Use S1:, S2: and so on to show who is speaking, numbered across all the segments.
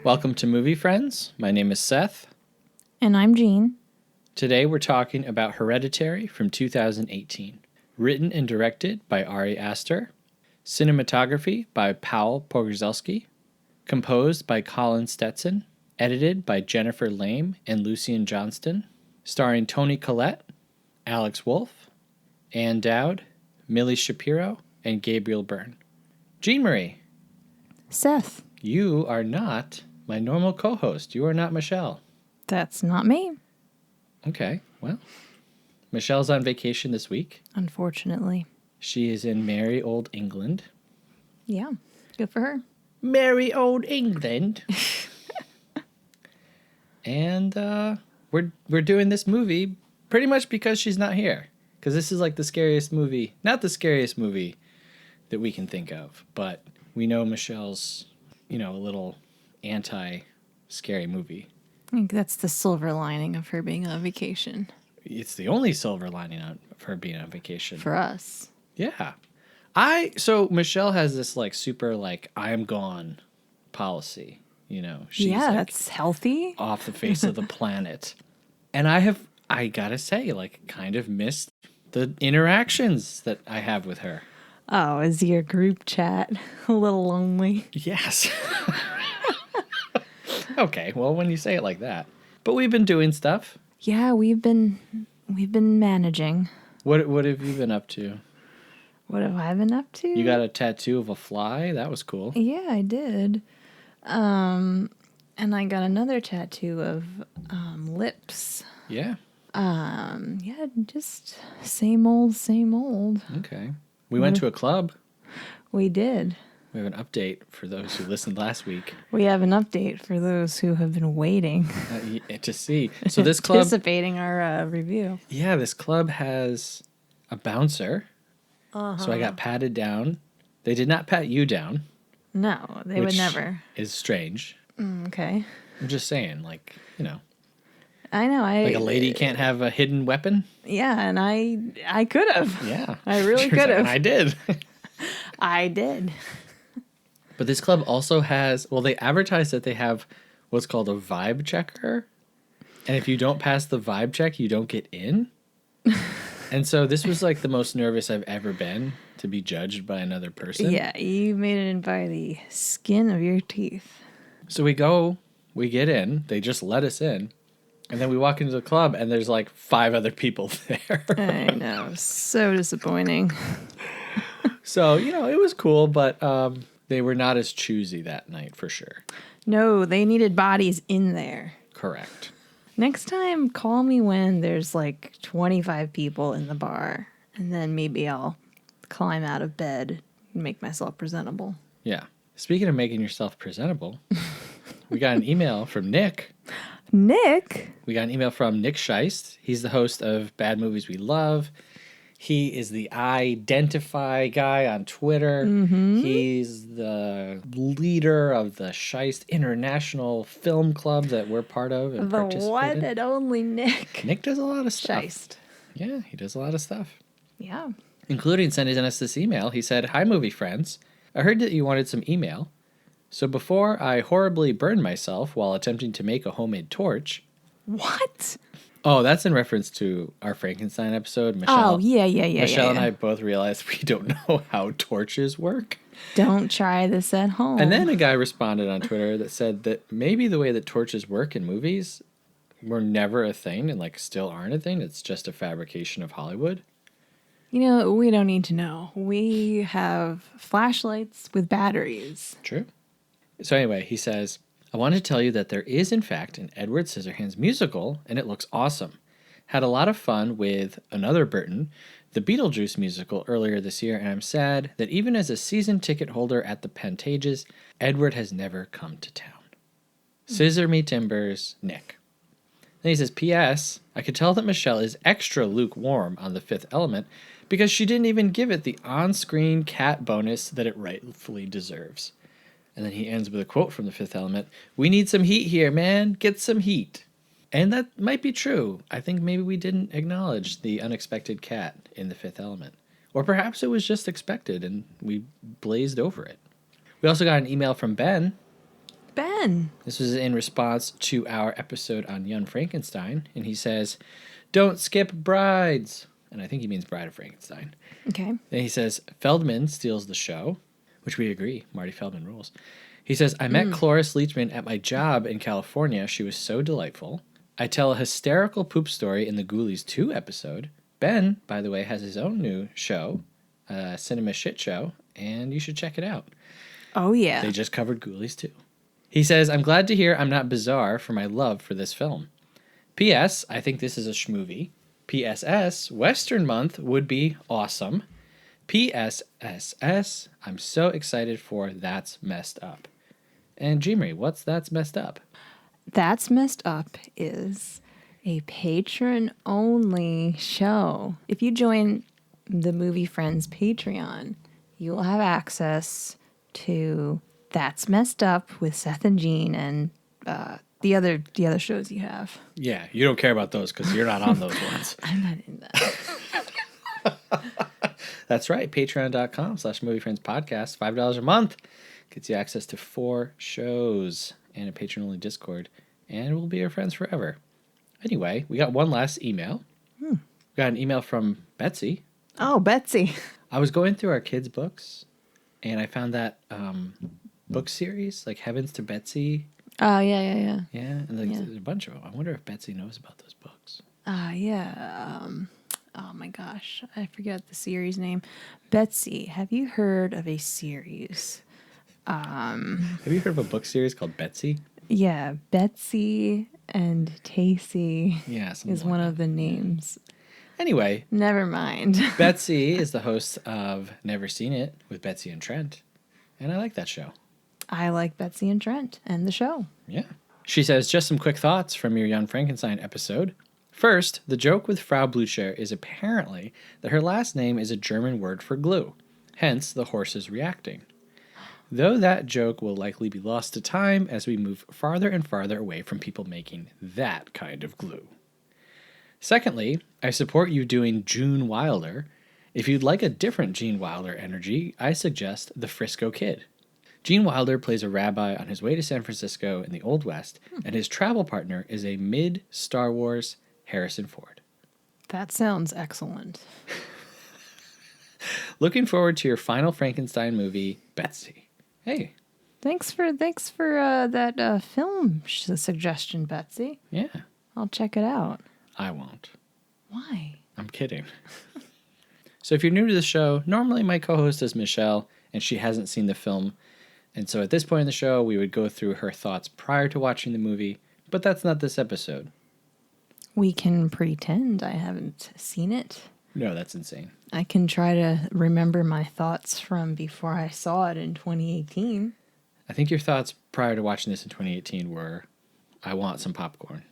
S1: Welcome to Movie Friends. My name is Seth.
S2: And I'm Jean.
S1: Today we're talking about Hereditary from 2018. Written and directed by Ari Aster. Cinematography by Powell Pogorzelski. Composed by Colin Stetson. Edited by Jennifer Lame and Lucian Johnston. Starring Toni Collette, Alex Wolff, Ann Dowd, Millie Shapiro, and Gabriel Byrne. Jeanmarie.
S2: Seth.
S1: You are not my normal co-host. You are not Michelle.
S2: That's not me.
S1: Okay, well, Michelle's on vacation this week.
S2: Unfortunately.
S1: She is in merry old England.
S2: Yeah, good for her.
S1: Merry old England. And we're doing this movie pretty much because she's not here. Because this is like the scariest movie. Not the scariest movie that we can think of. But we know Michelle's, a little anti-scary movie.
S2: I think that's the silver lining of her being on vacation.
S1: It's the only silver lining of her being on vacation.
S2: For us.
S1: Yeah. So Michelle has this super I am gone policy. She's
S2: that's healthy.
S1: Off the face of the planet. And I gotta say, kind of missed the interactions that I have with her.
S2: Oh, is your group chat a little lonely?
S1: Yes. Okay, well, when you say it like that. But we've been doing stuff.
S2: Yeah, we've been managing.
S1: What have you been up to?
S2: What have I been up to?
S1: You got a tattoo of a fly? That was cool.
S2: Yeah, I did. And I got another tattoo of lips.
S1: Yeah.
S2: Yeah, just same old.
S1: Okay. We went to a club.
S2: We did.
S1: We have an update for those who listened last week.
S2: We have an update for those who have been waiting
S1: to see. So this club...
S2: anticipating our review.
S1: Yeah, this club has a bouncer. Uh-huh. So I got patted down. They did not pat you down.
S2: No, they would never.
S1: Is strange.
S2: Okay.
S1: I'm just saying,
S2: I know.
S1: a lady can't have a hidden weapon?
S2: Yeah, and I could have.
S1: Yeah.
S2: I really could have.
S1: And I did.
S2: I did.
S1: But this club also has, they advertise that they have what's called a vibe checker. And if you don't pass the vibe check, you don't get in. And so this was the most nervous I've ever been to be judged by another person.
S2: Yeah, you made it in by the skin of your teeth.
S1: So we get in, they just let us in. And then we walk into the club and there's 5 other people there.
S2: I know, so disappointing.
S1: So, it was cool, but they were not as choosy that night for sure.
S2: No, they needed bodies in there.
S1: Correct.
S2: Next time, call me when there's 25 people in the bar, and then maybe I'll climb out of bed and make myself presentable.
S1: Yeah. Speaking of making yourself presentable, we got an email from Nick.
S2: Nick?
S1: We got an email from Nick Scheist. He's the host of Bad Movies We Love. He is the Identify guy on Twitter. Mm-hmm. He's the leader of the Scheist International Film Club that we're part of and participate in. The one
S2: and only Nick.
S1: Nick does a lot of stuff.
S2: Scheist.
S1: Yeah, he does a lot of stuff.
S2: Yeah.
S1: Including sending us this email. He said, "Hi, movie friends. I heard that you wanted some email. So before I horribly burned myself while attempting to make a homemade torch..."
S2: What?
S1: Oh, that's in reference to our Frankenstein episode. Michelle,
S2: yeah.
S1: Michelle and I both realized we don't know how torches work.
S2: Don't try this at home.
S1: And then a guy responded on Twitter that said that maybe the way that torches work in movies were never a thing and still aren't a thing. It's just a fabrication of Hollywood.
S2: We don't need to know. We have flashlights with batteries.
S1: True. So anyway, he says, "I want to tell you that there is, in fact, an Edward Scissorhands musical, and it looks awesome. Had a lot of fun with another Burton, the Beetlejuice musical, earlier this year, and I'm sad that even as a season ticket holder at the Pantages, Edward has never come to town. Scissor me timbers, Nick." Then he says, "P.S. I could tell that Michelle is extra lukewarm on The Fifth Element because she didn't even give it the on-screen cat bonus that it rightfully deserves. And then he ends with a quote from The Fifth Element. We need some heat here, man. Get some heat. And that might be true. I think maybe we didn't acknowledge the unexpected cat in The Fifth Element. Or perhaps it was just expected and we blazed over it. We also got an email from Ben.
S2: Ben.
S1: This was in response to our episode on Young Frankenstein. And he says, don't skip brides. And I think he means Bride of Frankenstein.
S2: Okay.
S1: Then he says, Feldman steals the show, which we agree. Marty Feldman rules. He says, I met Cloris Leachman at my job in California. She was so delightful. I tell a hysterical poop story in the Ghoulies 2 episode. Ben, by the way, has his own new show, Cinema Shit Show, and you should check it out.
S2: Oh, yeah.
S1: They just covered Ghoulies 2. He says, I'm glad to hear I'm not bizarre for my love for this film. P.S. I think this is a schmovie. P.S.S. Western Month would be awesome. P.S.S.S. I'm so excited for That's Messed Up. And Jeanmarie, what's That's Messed Up?
S2: That's Messed Up is a patron-only show. If you join the Movie Friends Patreon, you will have access to That's Messed Up with Seth and Jean and the other shows you have.
S1: Yeah, you don't care about those because you're not on those ones.
S2: I'm not in that.
S1: That's right. Patreon.com/moviefriendspodcast. $5 a month gets you access to 4 shows and a patron-only Discord. And we'll be your friends forever. Anyway, we got one last email. We got an email from Betsy.
S2: Oh, Betsy.
S1: I was going through our kids' books, and I found that book series, like Heavens to Betsy.
S2: Oh, yeah.
S1: Yeah, and there's a bunch of them. I wonder if Betsy knows about those books.
S2: Yeah. Oh, my gosh. I forget the series name. Betsy, have you heard of a series?
S1: Have you heard of a book series called Betsy?
S2: Yeah, Betsy and Tacy
S1: Yeah,
S2: is one of the names.
S1: Anyway,
S2: Never mind.
S1: Betsy is the host of Never Seen It with Betsy and Trent, and I like that show.
S2: I like Betsy and Trent and the show.
S1: Yeah. She says, just some quick thoughts from your Young Frankenstein episode. First, the joke with Frau Blucher is apparently that her last name is a German word for glue, hence the horses reacting. Though that joke will likely be lost to time as we move farther and farther away from people making that kind of glue. Secondly, I support you doing June Wilder. If you'd like a different Gene Wilder energy, I suggest The Frisco Kid. Gene Wilder plays a rabbi on his way to San Francisco in the Old West, and his travel partner is a mid-Star Wars Harrison Ford.
S2: That sounds excellent.
S1: Looking forward to your final Frankenstein movie, Betsy. Hey.
S2: Thanks for that film suggestion, Betsy.
S1: Yeah.
S2: I'll check it out.
S1: I won't.
S2: Why?
S1: I'm kidding. So if you're new to the show, normally my co-host is Michelle, and she hasn't seen the film. And so at this point in the show, we would go through her thoughts prior to watching the movie, but that's not this episode.
S2: We can pretend I haven't seen it.
S1: No, that's insane.
S2: I can try to remember my thoughts from before I saw it in 2018.
S1: I think your thoughts prior to watching this in 2018 were, I want some popcorn.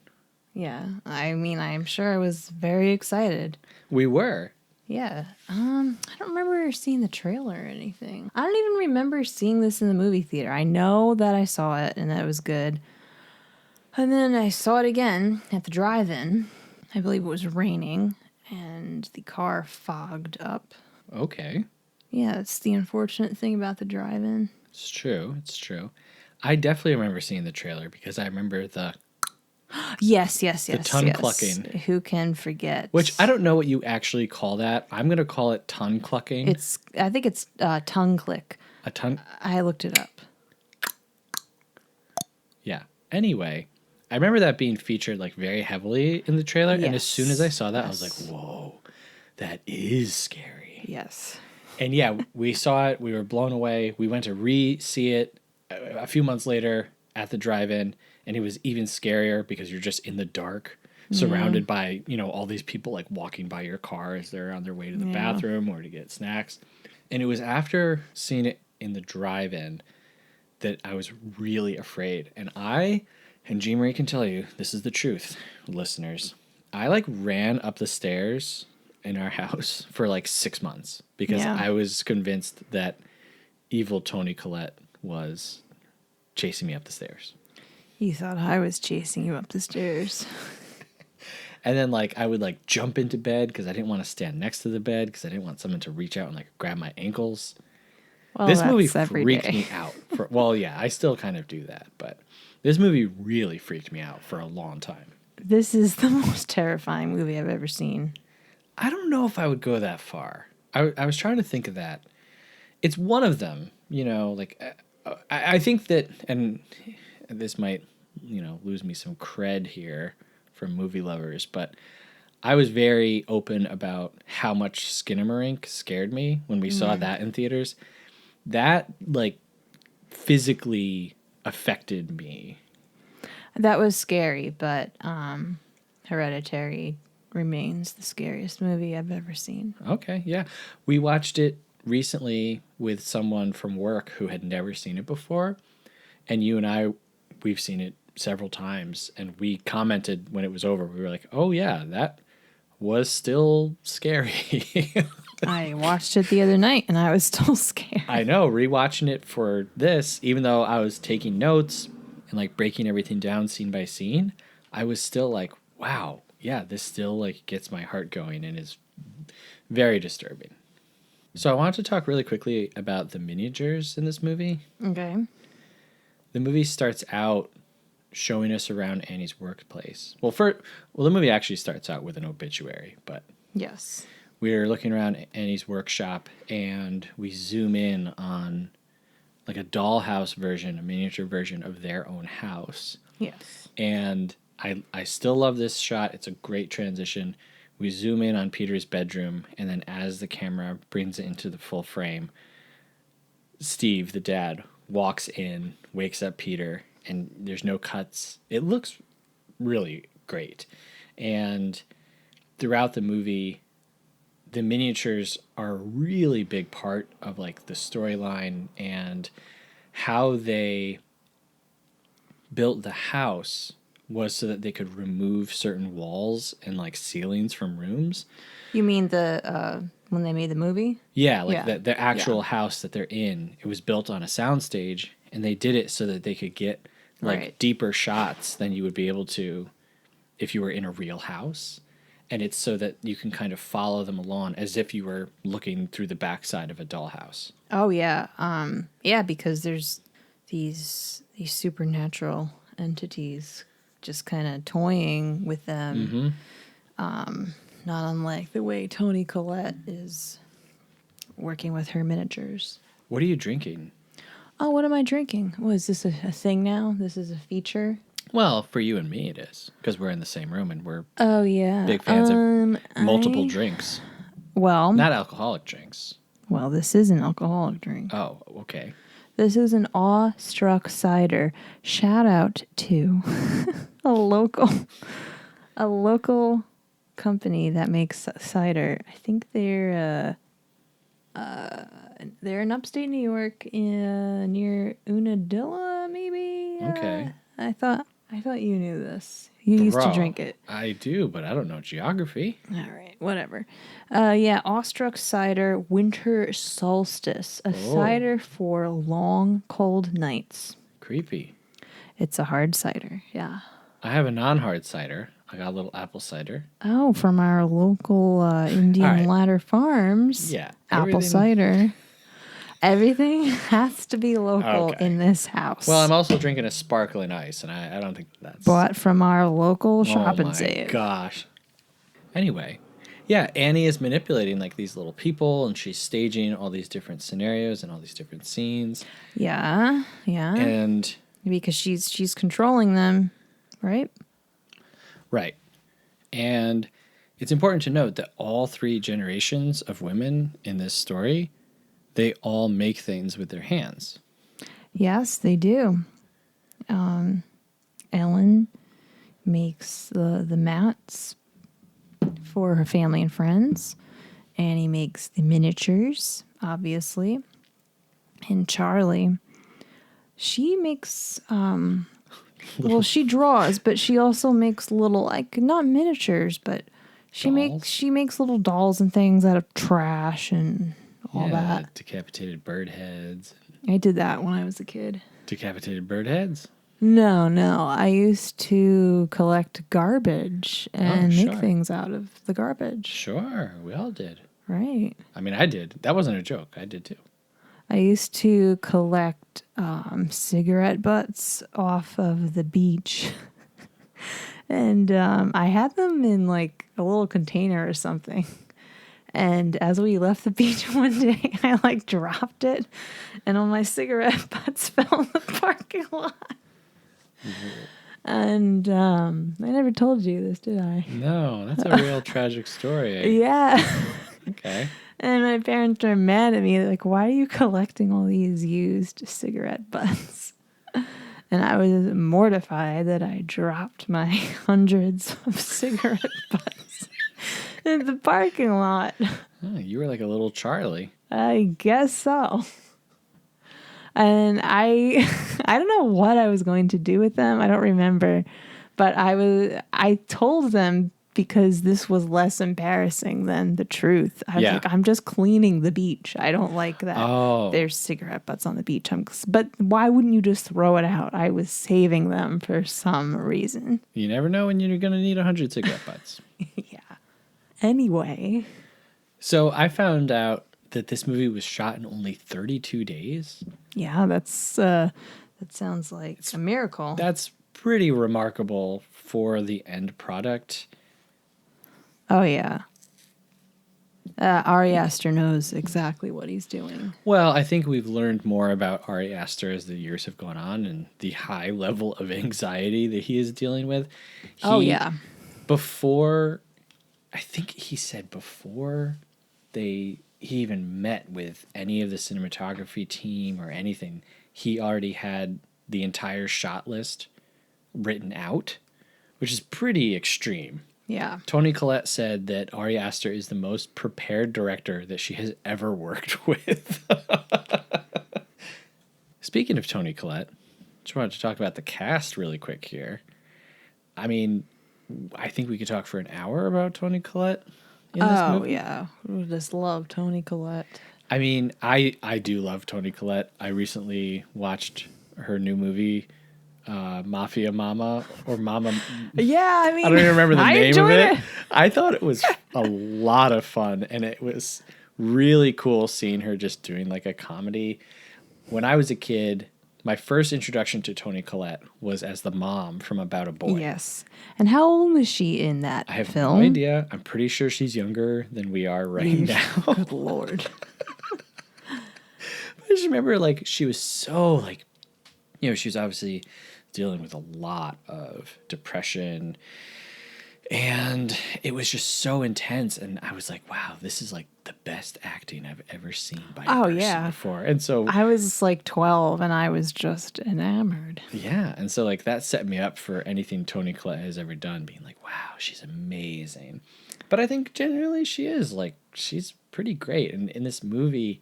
S2: Yeah, I mean, I'm sure I was very excited.
S1: We were.
S2: Yeah. I don't remember seeing the trailer or anything. I don't even remember seeing this in the movie theater. I know that I saw it and that it was good. And then I saw it again at the drive-in. I believe it was raining and the car fogged up.
S1: Okay.
S2: Yeah, it's the unfortunate thing about the drive-in.
S1: It's true. It's true. I definitely remember seeing the trailer because I remember the
S2: Yes.
S1: The tongue clucking.
S2: Who can forget?
S1: Which I don't know what you actually call that. I'm going to call it tongue clucking.
S2: I think it's tongue click.
S1: A tongue?
S2: I looked it up.
S1: Yeah. Anyway, I remember that being featured like very heavily in the trailer.
S2: Yes.
S1: And as soon as I saw that, I was like, whoa, that is scary.
S2: Yes.
S1: And yeah, we saw it. We were blown away. We went to re-see it a few months later at the drive-in. And it was even scarier because you're just in the dark, surrounded by, all these people like walking by your car as they're on their way to the bathroom or to get snacks. And it was after seeing it in the drive-in that I was really afraid. And Jeanmarie can tell you, this is the truth, listeners. I like ran up the stairs in our house for like 6 months because I was convinced that evil Toni Collette was chasing me up the stairs.
S2: You thought I was chasing you up the stairs.
S1: And then like I would like jump into bed because I didn't want to stand next to the bed because I didn't want someone to reach out and like grab my ankles.
S2: Well,
S1: This movie
S2: that's every
S1: freaked
S2: day.
S1: me out. Well, yeah, I still kind of do that, but this movie really freaked me out for a long time.
S2: This is the most terrifying movie I've ever seen.
S1: I don't know if I would go that far. I was trying to think of that. It's one of them, you know, like I think that, and this might, you know, lose me some cred here from movie lovers, but I was very open about how much Skinamarink scared me when we saw that in theaters. That, like, physically affected me.
S2: That was scary, but Hereditary remains the scariest movie I've ever seen.
S1: Okay, yeah. We watched it recently with someone from work who had never seen it before, and you and I, we've seen it several times, and we commented when it was over. We were like, "Oh yeah, that was still scary."
S2: I watched it the other night, and I was still scared.
S1: I know, rewatching it for this, even though I was taking notes and like breaking everything down scene by scene, I was still like, "Wow, yeah, this still like gets my heart going and is very disturbing." So I wanted to talk really quickly about the miniatures in this movie.
S2: Okay.
S1: The movie starts out showing us around Annie's workplace. Well, the movie actually starts out with an obituary, but
S2: Yes.
S1: we're looking around Annie's workshop and we zoom in on like a dollhouse version, a miniature version of their own house.
S2: Yes.
S1: And I still love this shot. It's a great transition. We zoom in on Peter's bedroom, and then as the camera brings it into the full frame, Steve, the dad, walks in, wakes up Peter, and there's no cuts. It looks really great. And throughout the movie, the miniatures are a really big part of like the storyline and how they built the house was so that they could remove certain walls and like ceilings from rooms.
S2: You mean the when they made the movie?
S1: Yeah, like
S2: Yeah.
S1: the actual house that they're in, it was built on a soundstage, and they did it so that they could get like
S2: Right.
S1: deeper shots than you would be able to if you were in a real house. And it's so that you can kind of follow them along as if you were looking through the backside of a dollhouse.
S2: Oh yeah. Yeah, because there's these supernatural entities just kind of toying with them. Not unlike the way Toni Collette is working with her miniatures.
S1: What are you drinking?
S2: Oh, what am I drinking? Oh, is this a thing now? This is a feature?
S1: Well, for you and me, it is because we're in the same room and we're
S2: Oh, yeah.
S1: big fans of multiple drinks,
S2: Well,
S1: not alcoholic drinks.
S2: well, this is an alcoholic drink.
S1: Oh, okay.
S2: This is an awestruck cider. Shout out to a local company that makes cider. I think they're in upstate New York, near Unadilla, maybe.
S1: Okay.
S2: I thought you knew this. You used to
S1: Bro,
S2: drink it.
S1: I do, but I don't know geography.
S2: All right, whatever. Yeah, awestruck cider, winter solstice, a cider for long, cold nights.
S1: Creepy.
S2: It's a hard cider, yeah.
S1: I have a non-hard cider. I got a little apple cider.
S2: Oh, from our local Indian
S1: All right.
S2: Ladder Farms.
S1: Yeah.
S2: Apple cider. Everything has to be local
S1: Okay.
S2: in this house.
S1: Well, I'm also drinking a sparkling ice, and I don't think that's...
S2: bought from our local shop
S1: oh
S2: and save.
S1: my gosh. Anyway, yeah, Annie is manipulating like these little people, and she's staging all these different scenarios and all these different scenes.
S2: Yeah, yeah.
S1: And...
S2: because she's controlling them, right?
S1: Right. And it's important to note that all three generations of women in this story, they all make things with their hands.
S2: Yes, they do. Ellen makes the mats for her family and friends. Annie makes the miniatures, obviously. And Charlie, she makes well, she draws, but she also makes little, like, not miniatures, but she makes little dolls and things out of trash and all that.
S1: Decapitated bird heads.
S2: I did that when I was a kid.
S1: Decapitated bird heads.
S2: No, no. I used to collect garbage and make
S1: sure.
S2: things out of the garbage.
S1: Sure, we all did.
S2: Right.
S1: I mean, I did. That wasn't a joke. I did too.
S2: I used to collect cigarette butts off of the beach. And I had them in like a little container or something. And as we left the beach one day, I like dropped it, and all my cigarette butts fell in the parking lot. And I never told you this, did I?
S1: No, that's a real tragic story.
S2: Yeah.
S1: Okay.
S2: And my parents are mad at me. They're like, why are you collecting all these used cigarette butts? And I was mortified that I dropped my hundreds of cigarette butts in the parking lot.
S1: Oh, you were like a little Charlie.
S2: I guess so. And I don't know what I was going to do with them. I don't remember. But I told them because this was less embarrassing than the truth. I was like, I'm just cleaning the beach. I don't like that.
S1: Oh.
S2: There's cigarette butts on the beach. But why wouldn't you just throw it out? I was saving them for some reason.
S1: You never know when you're going to need 100 cigarette butts.
S2: Yeah. Anyway.
S1: So I found out that this movie was shot in only 32 days.
S2: Yeah, that sounds like a miracle.
S1: That's pretty remarkable for the end product.
S2: Oh, yeah. Ari Aster knows exactly what he's doing.
S1: Well, I think we've learned more about Ari Aster as the years have gone on and the high level of anxiety that he is dealing with. Before, I think he said before he even met with any of the cinematography team or anything, he already had the entire shot list written out, which is pretty extreme.
S2: Yeah.
S1: Toni Collette said that Ari Aster is the most prepared director that she has ever worked with. Speaking of Toni Collette, just wanted to talk about the cast really quick here. I mean, I think we could talk for an hour about Toni Collette in this movie.
S2: Yeah. We just love Toni Collette.
S1: I mean, I do love Toni Collette. I recently watched her new movie, Mafia Mama or Mama.
S2: Yeah, I mean,
S1: I don't even remember the name of it.
S2: it.
S1: I thought it was a lot of fun, and it was really cool seeing her just doing like a comedy. When I was a kid, my first introduction to Toni Collette was as the mom from About a Boy.
S2: Yes. And how old was she in that
S1: I have
S2: film?
S1: no idea. I'm pretty sure she's younger than we are right now.
S2: Good Lord.
S1: I just remember, like, she was so, like, she was obviously dealing with a lot of depression, and it was just so intense, and I was like, wow, this is, like, the best acting I've ever seen by a person before. And so
S2: I was, like, 12, and I was just enamored.
S1: Yeah, and so, like, that set me up for anything Toni Collette has ever done, being like, wow, she's amazing. But I think generally she is, like, she's pretty great, and in this movie,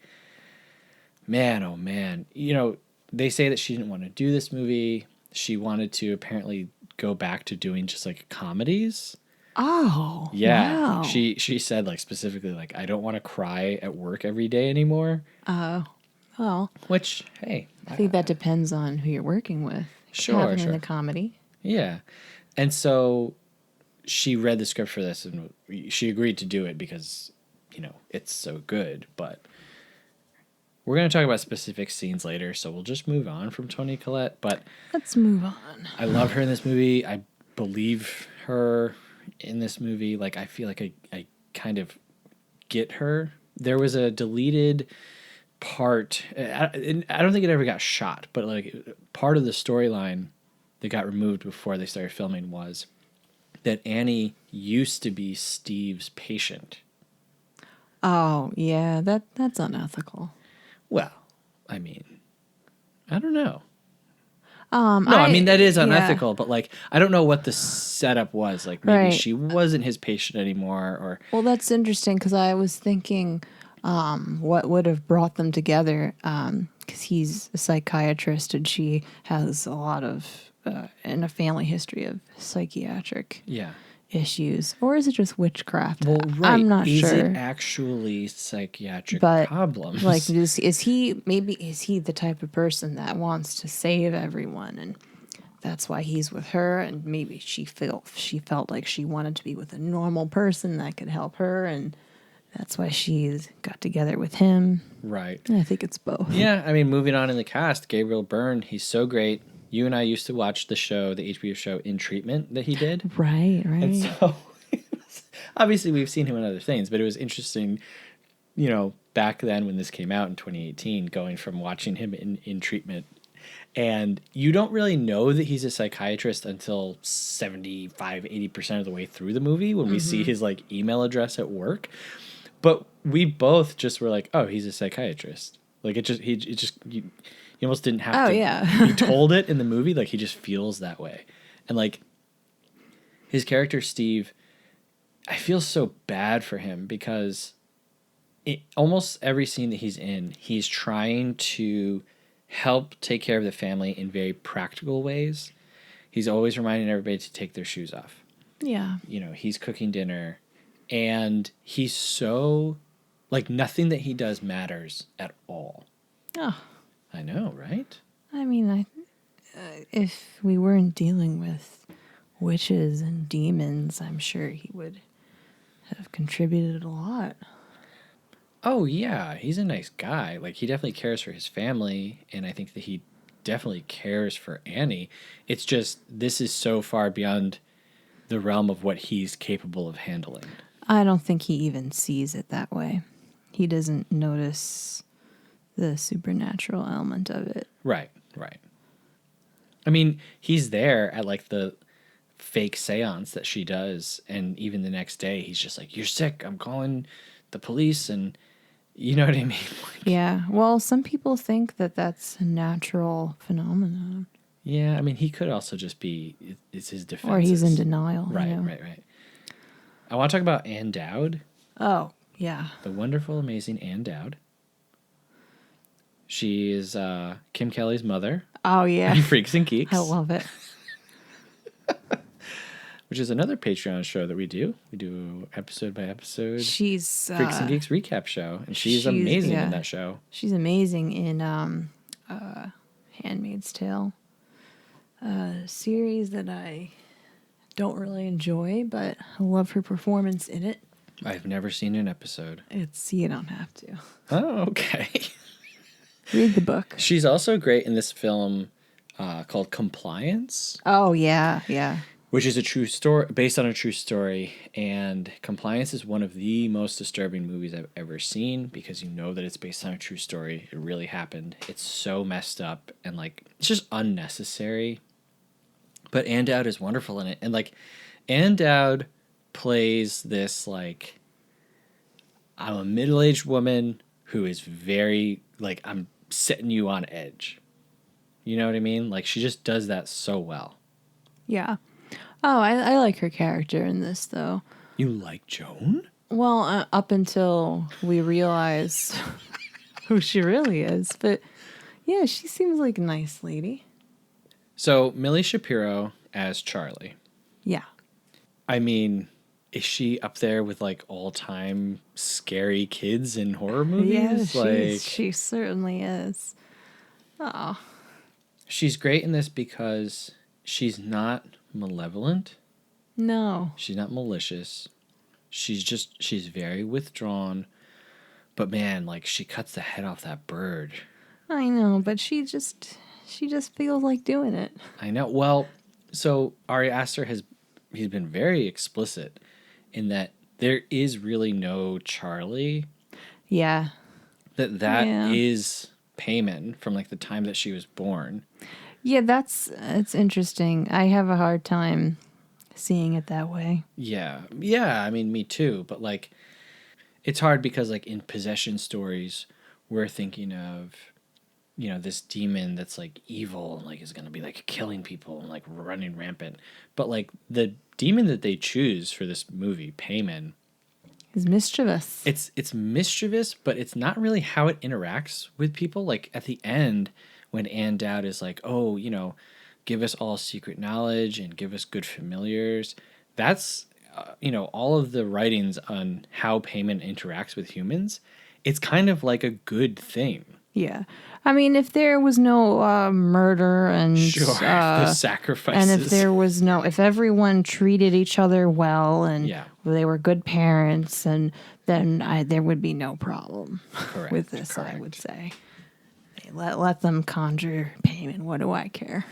S1: man, oh man, they say that she didn't want to do this movie. She wanted to apparently go back to doing just like comedies.
S2: Oh,
S1: yeah.
S2: Wow.
S1: She said like specifically like I don't want to cry at work every day anymore.
S2: Oh, well.
S1: Which hey,
S2: I think that depends on who you're working with.
S1: Sure.
S2: In the comedy.
S1: Yeah, and so she read the script for this and she agreed to do it because it's so good, but. We're going to talk about specific scenes later, so we'll just move on from Toni Collette. But
S2: let's move on.
S1: I love her in this movie. I believe her in this movie. Like, I feel like I kind of get her. There was a deleted part. I don't think it ever got shot, but like part of the storyline that got removed before they started filming was that Annie used to be Steve's patient.
S2: Oh, yeah, that's unethical.
S1: Well, I mean, I don't know. I mean, that is unethical, but like, I don't know what the setup was. Like, maybe she wasn't his patient anymore, or.
S2: Well, that's interesting because I was thinking, what would have brought them together? Because he's a psychiatrist and she has a lot of, and a family history of psychiatric issues, or is it just witchcraft?
S1: Well, right.
S2: I'm not
S1: Is
S2: sure.
S1: it actually psychiatric
S2: But
S1: problems?
S2: like, is he the type of person that wants to save everyone, and that's why he's with her? And maybe she felt like she wanted to be with a normal person that could help her, and that's why she got together with him.
S1: Right.
S2: I think it's both.
S1: Yeah, I mean, moving on in the cast, Gabriel Byrne, he's so great. You and I used to watch the HBO show In Treatment that he did.
S2: Right.
S1: And so, obviously, we've seen him in other things, but it was interesting, back then when this came out in 2018, going from watching him in Treatment. And you don't really know that he's a psychiatrist until 75-80% of the way through the movie when we see his like email address at work. But we both just were like, "Oh, he's a psychiatrist." Like you almost didn't have to be told it in the movie. Like he just feels that way, and like his character Steve, I feel so bad for him because almost every scene that he's in, he's trying to help take care of the family in very practical ways. He's always reminding everybody to take their shoes off.
S2: Yeah.
S1: He's cooking dinner. And he's so, like, nothing that he does matters at all.
S2: Oh.
S1: I know, right?
S2: I mean, if we weren't dealing with witches and demons, I'm sure he would have contributed a lot.
S1: Oh, yeah. He's a nice guy. Like, he definitely cares for his family. And I think that he definitely cares for Annie. It's just, this is so far beyond the realm of what he's capable of handling.
S2: I don't think he even sees it that way. He doesn't notice the supernatural element of it.
S1: Right. I mean, he's there at like the fake seance that she does. And even the next day, he's just like, "You're sick. I'm calling the police." And you know what I mean?
S2: Yeah. Well, some people think that that's a natural phenomenon.
S1: Yeah. I mean, he could also just be, it's his defense.
S2: Or he's in denial.
S1: Right. I want to talk about Ann Dowd.
S2: Oh, yeah.
S1: The wonderful, amazing Ann Dowd. She is Kim Kelly's mother.
S2: Oh, yeah.
S1: In Freaks and Geeks.
S2: I love it.
S1: Which is another Patreon show that we do. We do episode by episode.
S2: She's
S1: Freaks and Geeks recap show. And she's amazing in that show.
S2: She's amazing in Handmaid's Tale. A series that I don't really enjoy, but I love her performance in it.
S1: I've never seen an episode.
S2: You don't have to.
S1: Oh, okay.
S2: Read the book.
S1: She's also great in this film called Compliance.
S2: Oh, yeah.
S1: Which is a true story, based on a true story. And Compliance is one of the most disturbing movies I've ever seen because you know that it's based on a true story. It really happened. It's so messed up and like it's just unnecessary. But Ann Dowd is wonderful in it. And like Ann Dowd plays this like I'm a middle-aged woman who is very like I'm setting you on edge. You know what I mean? Like she just does that so well.
S2: Yeah. Oh, I like her character in this though.
S1: You like Joan?
S2: Well, up until we realize who she really is. But yeah, she seems like a nice lady.
S1: So, Millie Shapiro as Charlie.
S2: Yeah.
S1: I mean, is she up there with like all-time scary kids in horror movies?
S2: Yeah, she certainly is. Oh.
S1: She's great in this because she's not malevolent.
S2: No.
S1: She's not malicious. She's very withdrawn. But man, like she cuts the head off that bird.
S2: I know, but she just feels like doing it.
S1: I know. Well, so Ari Aster he's been very explicit in that there is really no Charlie.
S2: Yeah.
S1: That is Payman from like the time that she was born.
S2: Yeah, it's interesting. I have a hard time seeing it that way.
S1: Yeah. I mean, me too. But like, it's hard because like in possession stories, we're thinking of, this demon that's like evil and like is gonna be like killing people and like running rampant. But like the demon that they choose for this movie, Payman,
S2: is mischievous.
S1: It's mischievous, but it's not really how it interacts with people. Like at the end, when Ann Dowd is like, "Oh, give us all secret knowledge and give us good familiars," that's all of the writings on how payment interacts with humans, it's kind of like a good thing.
S2: Yeah. I mean, if there was no murder and
S1: Sure, the sacrifices.
S2: and if everyone treated each other well and they were good parents, and then there would be no problem with this. Correct. I would say, let them conjure payment. What do I care?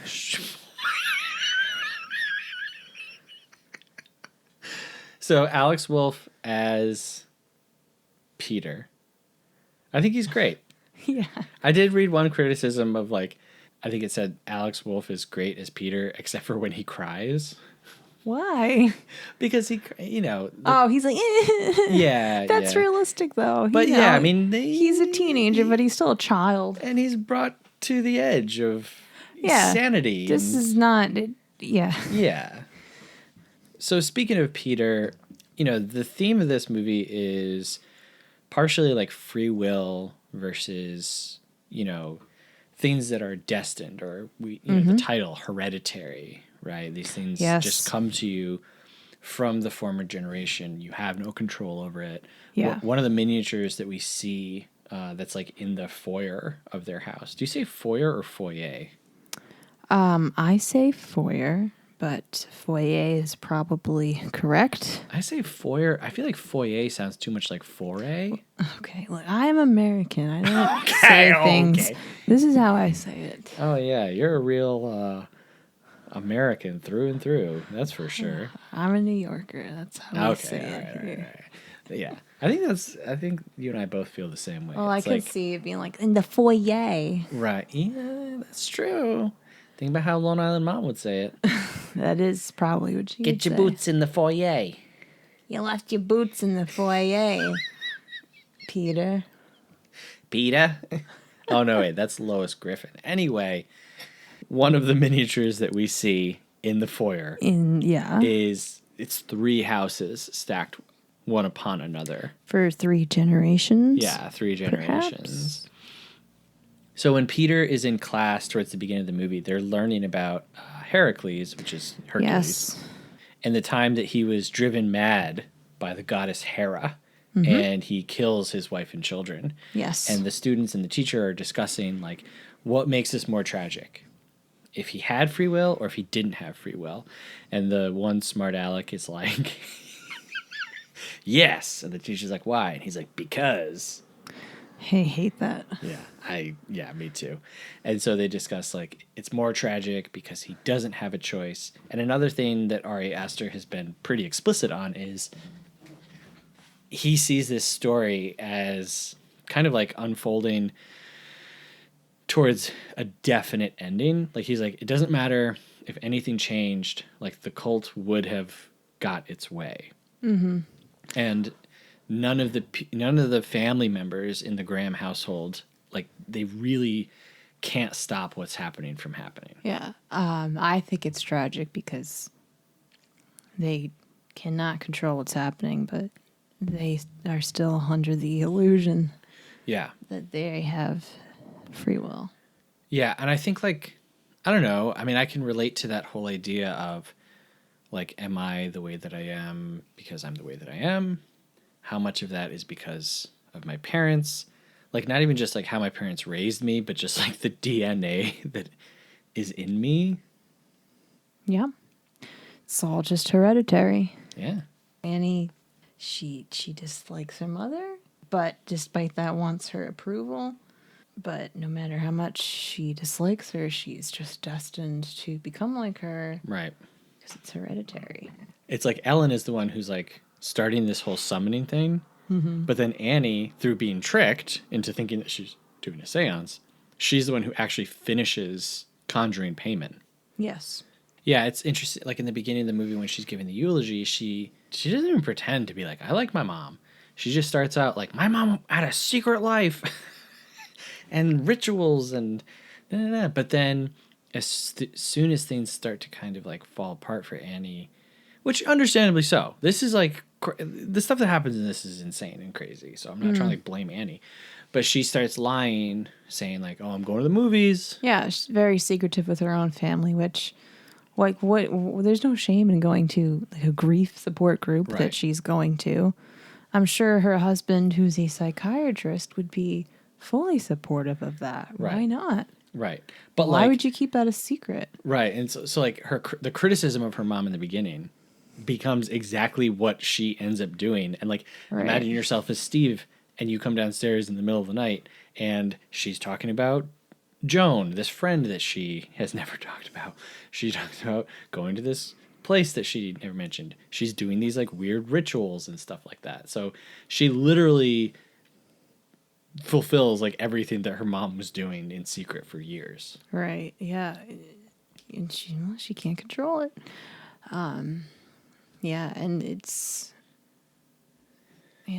S1: So Alex Wolff as Peter, I think he's great.
S2: Yeah.
S1: I did read one criticism of I think it said Alex Wolff is great as Peter, except for when he cries.
S2: Why?
S1: Because he's
S2: like,
S1: yeah.
S2: That's realistic, though.
S1: But I mean,
S2: he's a teenager, but he's still a child.
S1: And he's brought to the edge of sanity.
S2: This is not,
S1: Yeah. So speaking of Peter, the theme of this movie is partially free will versus, things that are destined, or the title Hereditary, right? These things just come to you from the former generation. You have no control over it.
S2: Yeah.
S1: One of the miniatures that we see that's in the foyer of their house. Do you say foyer or foyer?
S2: I say foyer, but foyer is probably correct.
S1: I say foyer. I feel like foyer sounds too much like foray.
S2: Okay, look, I am American. I don't say things. Okay. This is how I say it.
S1: Oh, yeah. You're a real American through and through. That's for sure.
S2: I'm a New Yorker. That's how I say it here.
S1: Right. Yeah. I think you and I both feel the same way.
S2: Well, I could see it being in the foyer.
S1: Right. Yeah, that's true. Think about how Long Island Mom would say it.
S2: That is probably what she would say.
S1: Get your boots in the foyer.
S2: You left your boots in the foyer, Peter.
S1: Peter? Oh, no, wait. That's Lois Griffin. Anyway, one of the miniatures that we see in the foyer is it's 3 houses stacked one upon another.
S2: For 3 generations?
S1: Yeah, 3 generations.
S2: Perhaps?
S1: So when Peter is in class towards the beginning of the movie, they're learning about Heracles, which is Hercules,
S2: yes.
S1: and the time that he was driven mad by the goddess Hera, and he kills his wife and children.
S2: Yes.
S1: And the students and the teacher are discussing, what makes this more tragic? If he had free will or if he didn't have free will? And the one smart aleck is like, yes. And the teacher's like, why? And he's like, because...
S2: I hate that.
S1: Yeah, me too. And so they discuss it's more tragic because he doesn't have a choice. And another thing that Ari Aster has been pretty explicit on is he sees this story as kind of unfolding towards a definite ending. He's like, it doesn't matter if anything changed, the cult would have got its way. Mm-hmm. And none of the family members in the Graham household, they really can't stop what's happening from happening.
S2: Yeah. I think it's tragic because they cannot control what's happening, but they are still under the illusion that they have free will.
S1: Yeah, and I think I don't know, I mean, I can relate to that whole idea of am I the way that I am because I'm the way that I am? How much of that is because of my parents? Not even just how my parents raised me, but just the DNA that is in me.
S2: Yeah. It's all just hereditary.
S1: Yeah.
S2: Annie, she dislikes her mother, but despite that wants her approval. But no matter how much she dislikes her, she's just destined to become like her.
S1: Right.
S2: Because it's hereditary.
S1: It's Ellen is the one who's starting this whole summoning thing. Mm-hmm. But then Annie, through being tricked into thinking that she's doing a seance, she's the one who actually finishes conjuring payment.
S2: Yes.
S1: Yeah, it's interesting. In the beginning of the movie when she's giving the eulogy, she doesn't even pretend to be I like my mom. She just starts out my mom had a secret life and rituals and But then as soon as things start to kind of fall apart for Annie, which understandably so. This is the stuff that happens in this is insane and crazy. So I'm not trying to blame Annie, but she starts lying, saying oh, I'm going to the movies.
S2: Yeah, she's very secretive with her own family, which Like, what? There's no shame in going to like a grief support group
S1: Right.
S2: that she's going to. I'm sure her husband, who's a psychiatrist, would be fully supportive of that. Why
S1: Right.
S2: not?
S1: Right. But
S2: Why
S1: like,
S2: would you keep that a secret?
S1: right. And so like the criticism of her mom in the beginning becomes exactly what she ends up doing. And like,
S2: Right.
S1: imagine yourself as Steve and you come downstairs in the middle of the night and she's talking about Joan, this friend that she has never talked about. She talks about going to this place that she never mentioned. She's doing these like weird rituals and stuff like that. So she literally fulfills like everything that her mom was doing in secret for years.
S2: Right. Yeah. And she can't control it. Yeah, and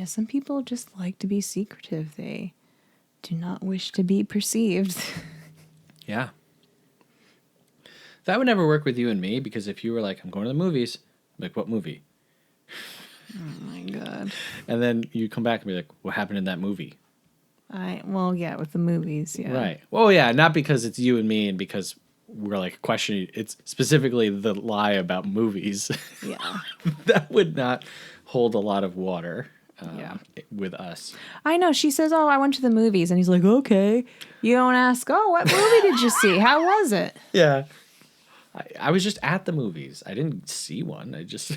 S2: some people just like to be secretive. They do not wish to be perceived.
S1: Yeah. That would never work with you and me because if you were like, I'm going to the movies, I'm like, what movie?
S2: Oh my god.
S1: And then you come back and be like, what happened in that movie?
S2: With the movies, yeah.
S1: Right. Well, yeah, not because it's you and me and because we're like questioning, it's specifically the lie about movies.
S2: Yeah.
S1: That would not hold a lot of water
S2: Yeah.
S1: with us.
S2: I know. She says, "Oh, I went to the movies," and he's like, "Okay." You don't ask, "Oh, what movie did you see? How was it?"
S1: Yeah. I was just at the movies. I didn't see one. I just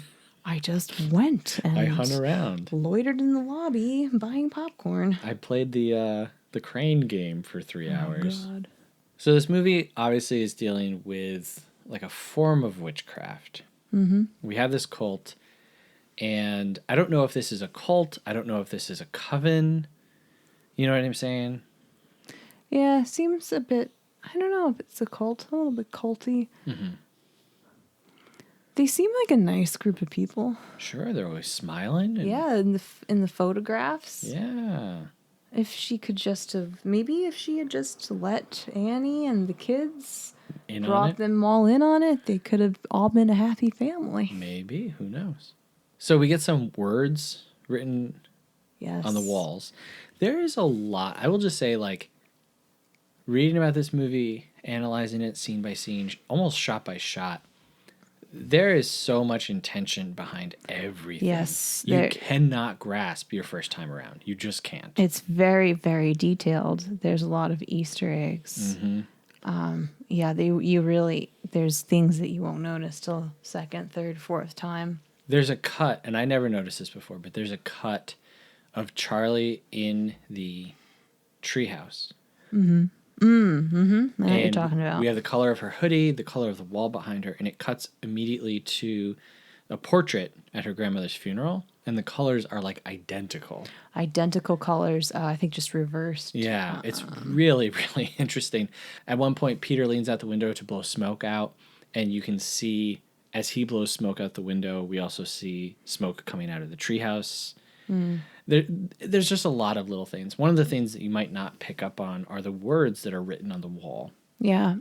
S2: went and
S1: I hung around.
S2: loitered in the lobby buying popcorn.
S1: I played the crane game for 3 hours.
S2: God.
S1: So this movie obviously is dealing with like a form of witchcraft. Mm-hmm. We have this cult, and I don't know if this is a cult. I don't know if this is a coven. You know what I'm saying?
S2: Yeah, seems a bit. I don't know if it's a cult. A little bit culty.
S1: Mm-hmm.
S2: They seem like a nice group of people.
S1: Sure, they're always smiling. And,
S2: Yeah, in the photographs.
S1: yeah.
S2: If she could just have, maybe if she had just let Annie and the kids
S1: In on
S2: brought
S1: it?
S2: them all in on it, they could have all been a happy family.
S1: Maybe. Who knows? So we get some words written
S2: Yes.
S1: on the walls. There is a lot. I will just say, like, reading about this movie, analyzing it scene by scene, almost shot by shot, there is so much intention behind everything.
S2: Yes,
S1: You
S2: there-
S1: cannot grasp your first time around. You just can't.
S2: It's very, very detailed. There's a lot of Easter eggs.
S1: Mm-hmm.
S2: Yeah, you really, there's things that you won't notice till second, third, fourth time.
S1: There's a cut, and I never noticed this before, but there's a cut of Charlie in the treehouse.
S2: I know what you're
S1: And
S2: talking about.
S1: we have the color of her hoodie, the color of the wall behind her, and it cuts immediately to a portrait at her grandmother's funeral, and the colors are like identical.
S2: Identical colors, I think just reversed.
S1: Yeah, it's really, really interesting. At one point, Peter leans out the window to blow smoke out, and you can see as he blows smoke out the window, we also see smoke coming out of the treehouse. There's just a lot of little things. One of the things that you might not pick up on are the words that are written on the wall.
S2: Yeah.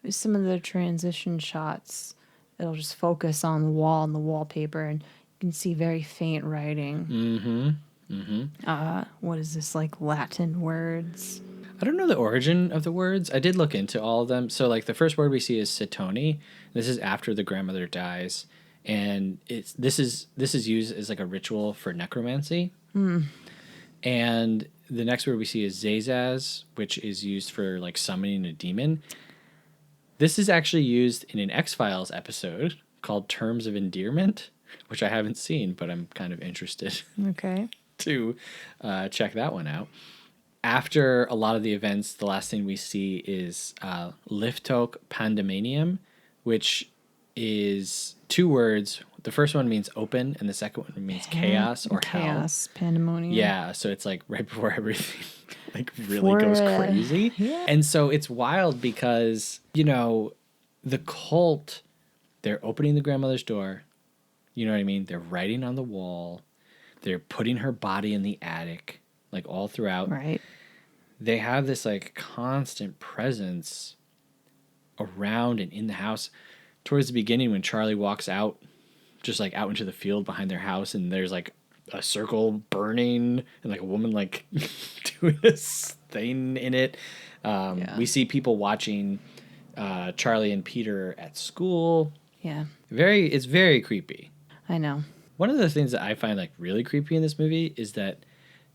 S2: Some of the transition shots, it'll just focus on the wall and the wallpaper, and you can see very faint writing.
S1: Mm-hmm. Mm-hmm.
S2: What is this, like Latin words?
S1: I don't know the origin of the words. I did look into all of them. So, like, the first word we see is Setoni. This is after the grandmother dies, and this is used as like a ritual for necromancy. And the next word we see is Zazaz, which is used for like summoning a demon. This is actually used in an X-Files episode called Terms of Endearment, which I haven't seen, but I'm kind of interested
S2: Okay.
S1: to check that one out. After a lot of the events, the last thing we see is Liftok Pandemonium, which is 2 words. The first one means open, and the second one means chaos or hell.
S2: Chaos, pandemonium.
S1: Yeah, so it's like right before everything like really
S2: For,
S1: goes crazy.
S2: yeah.
S1: And so it's wild because, you know, the cult, they're opening the grandmother's door. You know what I mean? They're writing on the wall. They're putting her body in the attic, like all throughout.
S2: Right.
S1: They have this like constant presence around and in the house. Towards the beginning when Charlie walks out, just like out into the field behind their house, and there's like a circle burning and like a woman like doing this thing in it. We see people watching Charlie and Peter at school.
S2: Yeah,
S1: It's very creepy.
S2: I know.
S1: One of the things that I find like really creepy in this movie is that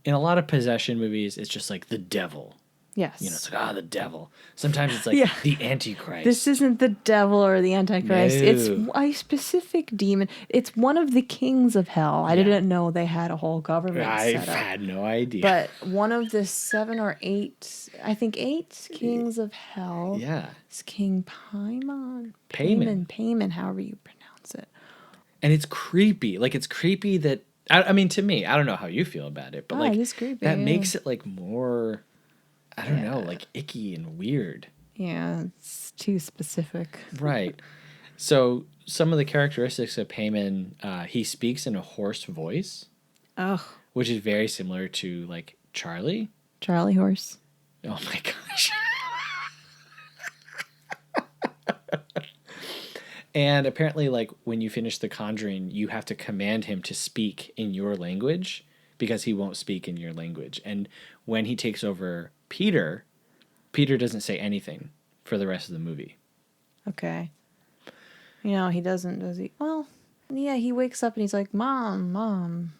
S1: in a lot of possession movies, it's just like the devil.
S2: Yes.
S1: You know, it's like, the devil. Sometimes it's like
S2: Yeah.
S1: the Antichrist.
S2: This isn't the devil or the Antichrist.
S1: No.
S2: It's a specific demon. It's one of the kings of hell. I didn't know they had a whole government
S1: I
S2: set up.
S1: had no idea.
S2: But one of the 7 or 8, I think 8 kings of hell.
S1: Yeah.
S2: Is King Paimon.
S1: Paimon,
S2: however you pronounce it.
S1: And it's creepy. Like, it's creepy that, I mean, to me, I don't know how you feel about it, but like,
S2: it is creepy.
S1: that makes it like more, I don't know, like icky and weird.
S2: Yeah, it's too specific.
S1: Right. So some of the characteristics of Paimon, he speaks in a hoarse voice.
S2: Oh.
S1: Which is very similar to like Charlie.
S2: Charlie horse.
S1: Oh my gosh. And apparently, like, when you finish The Conjuring, you have to command him to speak in your language because he won't speak in your language. And when he takes over Peter doesn't say anything for the rest of the movie.
S2: Okay. You know, he doesn't, does he? Well, yeah, he wakes up and he's like, Mom.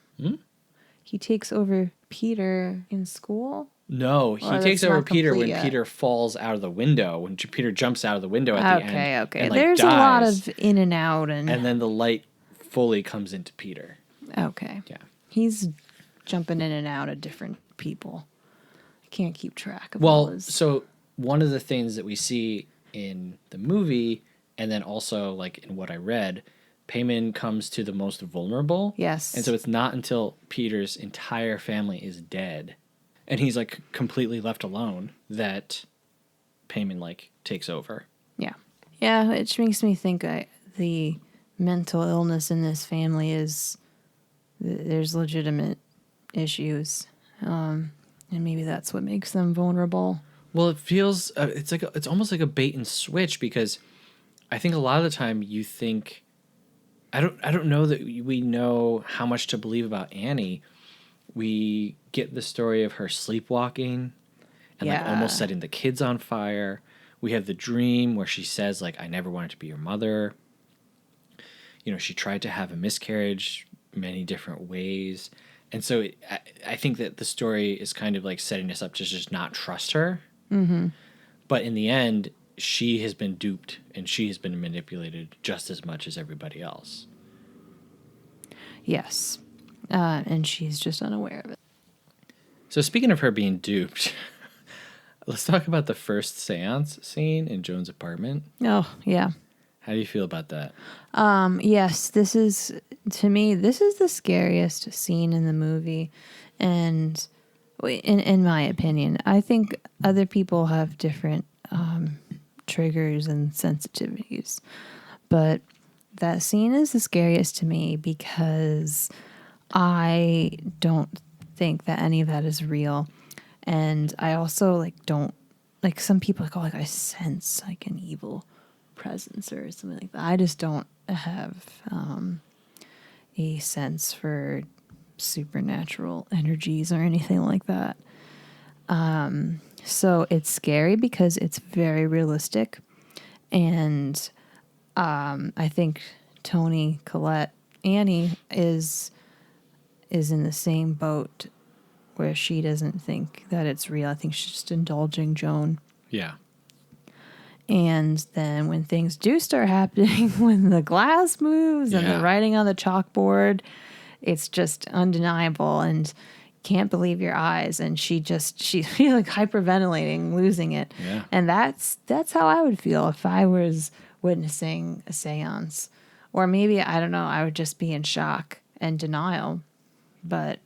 S2: He takes over Peter in school.
S1: No, he takes over Peter when Peter falls out of the window, when Peter jumps out of the window at the end.
S2: Okay.
S1: And, like,
S2: there's
S1: dies,
S2: a lot of in and out. And
S1: then the light fully comes into Peter.
S2: Okay.
S1: Yeah.
S2: He's jumping in and out of different people. I can't keep track of all his...
S1: So one of the things that we see in the movie, and then also like in what I read, Paimon comes to the most vulnerable.
S2: Yes.
S1: And so it's not until Peter's entire family is dead and he's like completely left alone that Paimon like takes over.
S2: Yeah. Yeah, which makes me think the mental illness in this family is there's legitimate issues. And maybe that's what makes them vulnerable.
S1: Well, it feels it's almost like a bait and switch, because I think a lot of the time you think I don't know that we know how much to believe about Annie. We get the story of her sleepwalking and like almost setting the kids on fire. We have the dream where she says like, I never wanted to be your mother. You know, she tried to have a miscarriage many different ways. And so I think that the story is kind of like setting us up to just not trust her.
S2: Mm-hmm.
S1: But in the end, she has been duped and she has been manipulated just as much as everybody else.
S2: Yes. And she's just unaware of it.
S1: So speaking of her being duped, let's talk about the first seance scene in Joan's apartment.
S2: Oh, yeah.
S1: How do you feel about that?
S2: Yes, this is the scariest scene in the movie. And in my opinion, I think other people have different triggers and sensitivities. But that scene is the scariest to me because I don't think that any of that is real. And I also don't some people like, I sense like an evil presence or something like that. I just don't have a sense for supernatural energies or anything like that. So it's scary because it's very realistic. And I think Toni Collette, Annie, is in the same boat where she doesn't think that it's real. I think she's just indulging Joan.
S1: Yeah.
S2: And then when things do start happening, when the glass moves and the writing on the chalkboard, it's just undeniable and can't believe your eyes. And she's like hyperventilating, losing it.
S1: Yeah.
S2: And that's how I would feel if I was witnessing a seance. Or maybe, I don't know, I would just be in shock and denial. But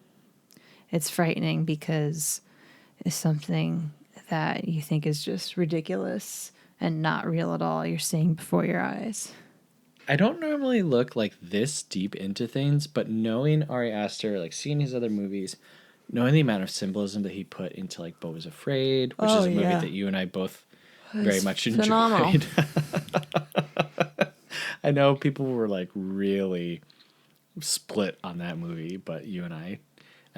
S2: it's frightening because it's something that you think is just ridiculous and not real at all. You're seeing before your eyes.
S1: I don't normally look like this deep into things, but knowing Ari Aster, like seeing his other movies, knowing the amount of symbolism that he put into like Beau is Afraid, which is a movie that you and I both very much enjoyed.
S2: Phenomenal.
S1: I know people were like really split on that movie, but you and I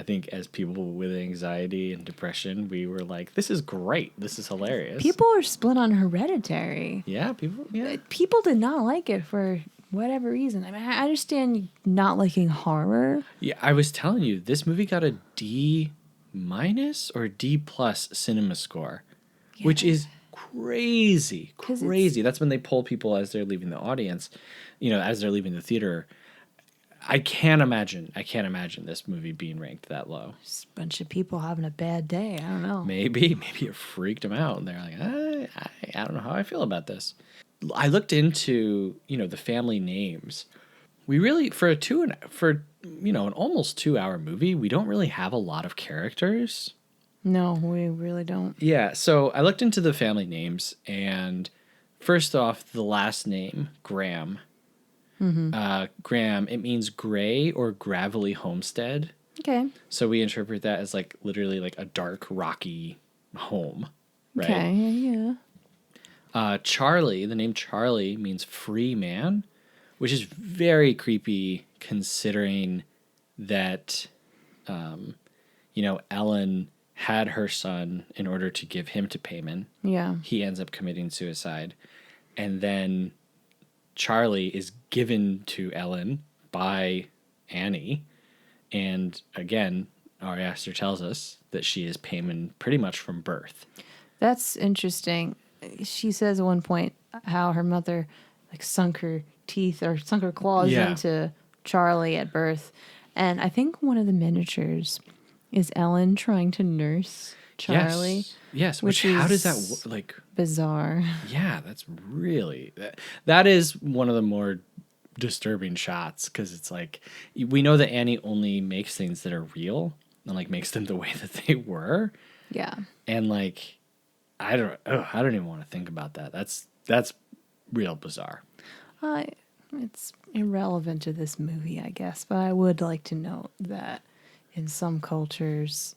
S1: I think as people with anxiety and depression, we were like, this is great. This is hilarious.
S2: People are split on Hereditary.
S1: Yeah, people, yeah.
S2: People did not like it for whatever reason. I mean, I understand not liking horror.
S1: Yeah, I was telling you, this movie got a D minus or D plus cinema score, which is crazy. Crazy. That's when they poll people as they're leaving the audience, as they're leaving the theater. I can't imagine this movie being ranked that low.
S2: Just a bunch of people having a bad day. I don't know.
S1: Maybe it freaked them out, and they're like, I don't know how I feel about this. I looked into the family names. We really for an almost 2-hour movie, we don't really have a lot of characters.
S2: No, we really don't.
S1: Yeah, so I looked into the family names, and first off, the last name Graham. Graham, it means gray or gravelly homestead.
S2: Okay.
S1: So we interpret that as like literally like a dark, rocky home, right?
S2: Okay, yeah.
S1: Charlie, the name Charlie means free man, which is very creepy considering that, Ellen had her son in order to give him to Payman.
S2: Yeah.
S1: He ends up committing suicide. And then Charlie is given to Ellen by Annie. And again, Ari Aster tells us that she is Payman pretty much from birth.
S2: That's interesting. She says at one point how her mother sunk her teeth or sunk her claws into Charlie at birth. And I think one of the miniatures is Ellen trying to nurse Charlie.
S1: Yes. Which how does that
S2: bizarre?
S1: Yeah, that's really that is one of the more disturbing shots because it's like we know that Annie only makes things that are real and makes them the way that they were.
S2: Yeah.
S1: And I don't even want to think about that. That's real bizarre.
S2: It's irrelevant to this movie, I guess, but I would like to note that in some cultures,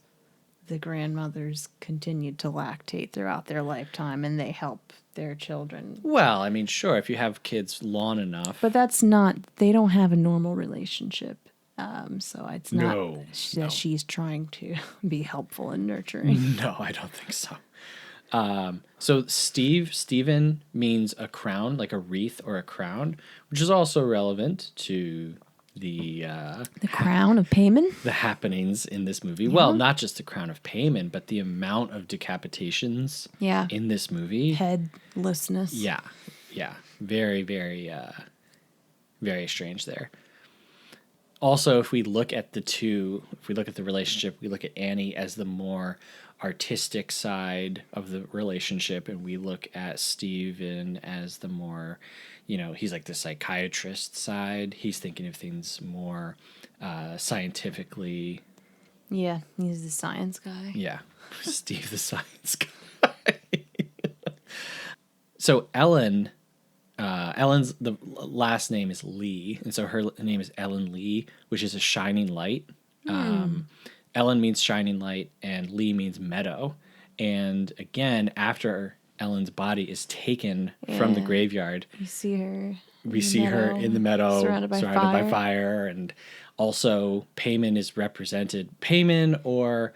S2: the grandmothers continued to lactate throughout their lifetime, and they help their children.
S1: Well, I mean, sure, if you have kids long enough.
S2: But they don't have a normal relationship. So it's not that she's trying to be helpful and nurturing.
S1: No, I don't think so. So Stephen means a crown, like a wreath or a crown, which is also relevant to the
S2: crown of Payman?
S1: The happenings in this movie. Yeah. Well, not just the crown of Payman, but the amount of decapitations in this movie.
S2: Headlessness.
S1: Yeah. Very, very, very strange there. Also, if we look at the relationship, we look at Annie as the more artistic side of the relationship, and we look at Steven as the more, he's like the psychiatrist side. He's thinking of things more scientifically.
S2: Yeah, he's the science guy.
S1: Yeah, Steve the science guy. So Ellen's the last name is Lee, and so her name is Ellen Lee, which is a shining light. Ellen means shining light, and Lee means meadow. And again, after Ellen's body is taken from the graveyard,
S2: we see her
S1: in the meadow,
S2: surrounded by
S1: fire, and also Payman is represented. Payman, or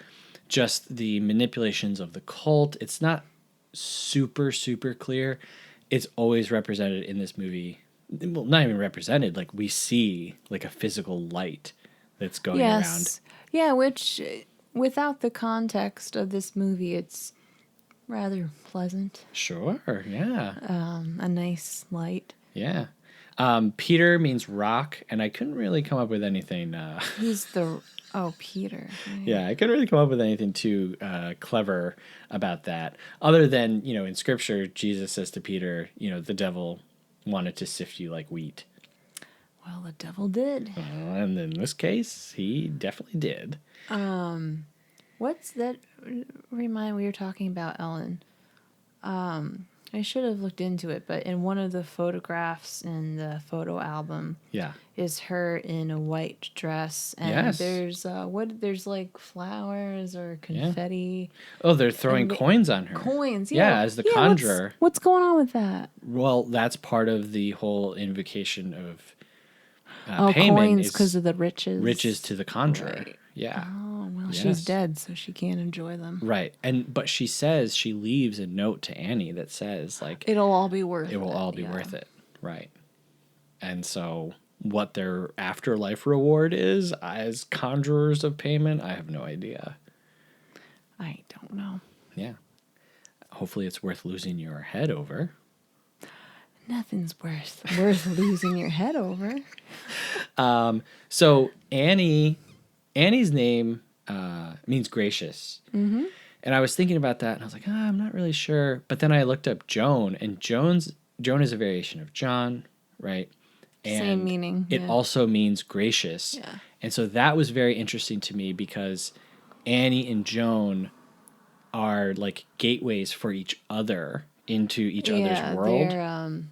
S1: just the manipulations of the cult. It's not super, super clear. It's always represented in this movie. Well, not even represented. We see a physical light that's going around.
S2: Yeah, which without the context of this movie, it's rather pleasant.
S1: Sure, yeah.
S2: A nice light.
S1: Yeah. Peter means rock, and I couldn't really come up with anything.
S2: He's Peter. Right.
S1: Yeah, I couldn't really come up with anything too clever about that. Other than, in Scripture, Jesus says to Peter, the devil wanted to sift you like wheat.
S2: Well, the devil did.
S1: And in this case, he definitely did.
S2: What's that? We were talking about Ellen. I should have looked into it, but in one of the photographs in the photo album, is her in a white dress, and there's flowers or confetti.
S1: Yeah. Oh, they're throwing coins on her.
S2: Coins,
S1: as the conjurer.
S2: What's going on with that?
S1: Well, that's part of the whole invocation of payment
S2: coins
S1: is
S2: because of the riches.
S1: riches to the conjurer.
S2: Right.
S1: Yeah.
S2: Oh, well, she's
S1: Yes.
S2: dead, so she can't enjoy them.
S1: Right. But she says, she leaves a note to Annie that says, like,
S2: It'll all be worth it.
S1: it will all be worth it. Right. And so what their afterlife reward is as conjurers of payment, I have no idea.
S2: I don't know.
S1: Yeah. Hopefully it's worth losing your head over.
S2: Nothing's worth losing your head over.
S1: So Annie's name means gracious. Mm-hmm. And I was thinking about that, and I was like, I'm not really sure. But then I looked up Joan, and Joan is a variation of John, right? And
S2: Same meaning.
S1: It also means gracious.
S2: Yeah.
S1: And so that was very interesting to me because Annie and Joan are like gateways for each other into each other's world.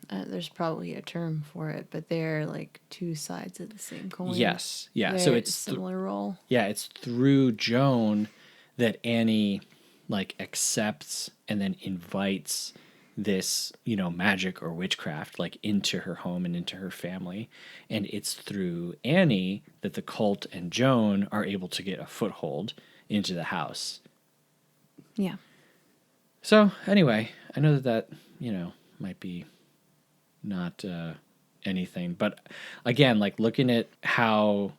S2: There's probably a term for it, but they're like two sides of the same coin.
S1: Yes. Yeah.
S2: They're
S1: So it's
S2: similar role.
S1: Yeah, it's through Joan that Annie like accepts and then invites this, magic or witchcraft like into her home and into her family. And it's through Annie that the cult and Joan are able to get a foothold into the house.
S2: Yeah.
S1: So anyway, I know that might be not anything, but again, like looking at how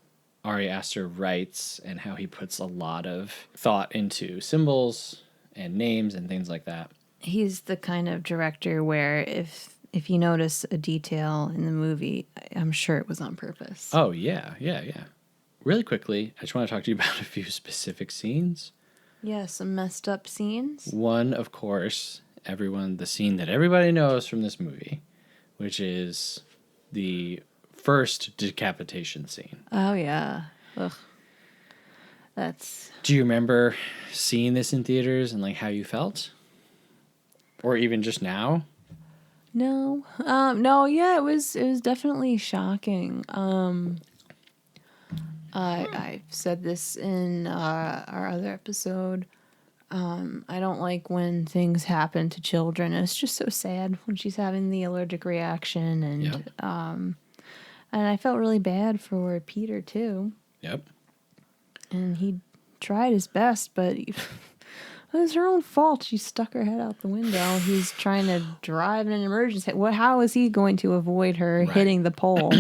S1: Ari Aster writes and how he puts a lot of thought into symbols and names and things like that.
S2: He's the kind of director where if you notice a detail in the movie, I'm sure it was on purpose.
S1: Oh yeah. Really quickly, I just want to talk to you about a few specific scenes.
S2: Yeah, some messed up scenes.
S1: One, of course, the scene that everybody knows from this movie, which is the first decapitation scene.
S2: Oh, yeah. Ugh.
S1: Do you remember seeing this in theaters and like how you felt? Or even just now?
S2: No. No, yeah, it was definitely shocking. I said this in our other episode. I don't like when things happen to children. It's just so sad when she's having the allergic reaction, and and I felt really bad for Peter too.
S1: Yep.
S2: And he tried his best, but it was her own fault. She stuck her head out the window. He's trying to drive in an emergency. How is he going to avoid her hitting the pole?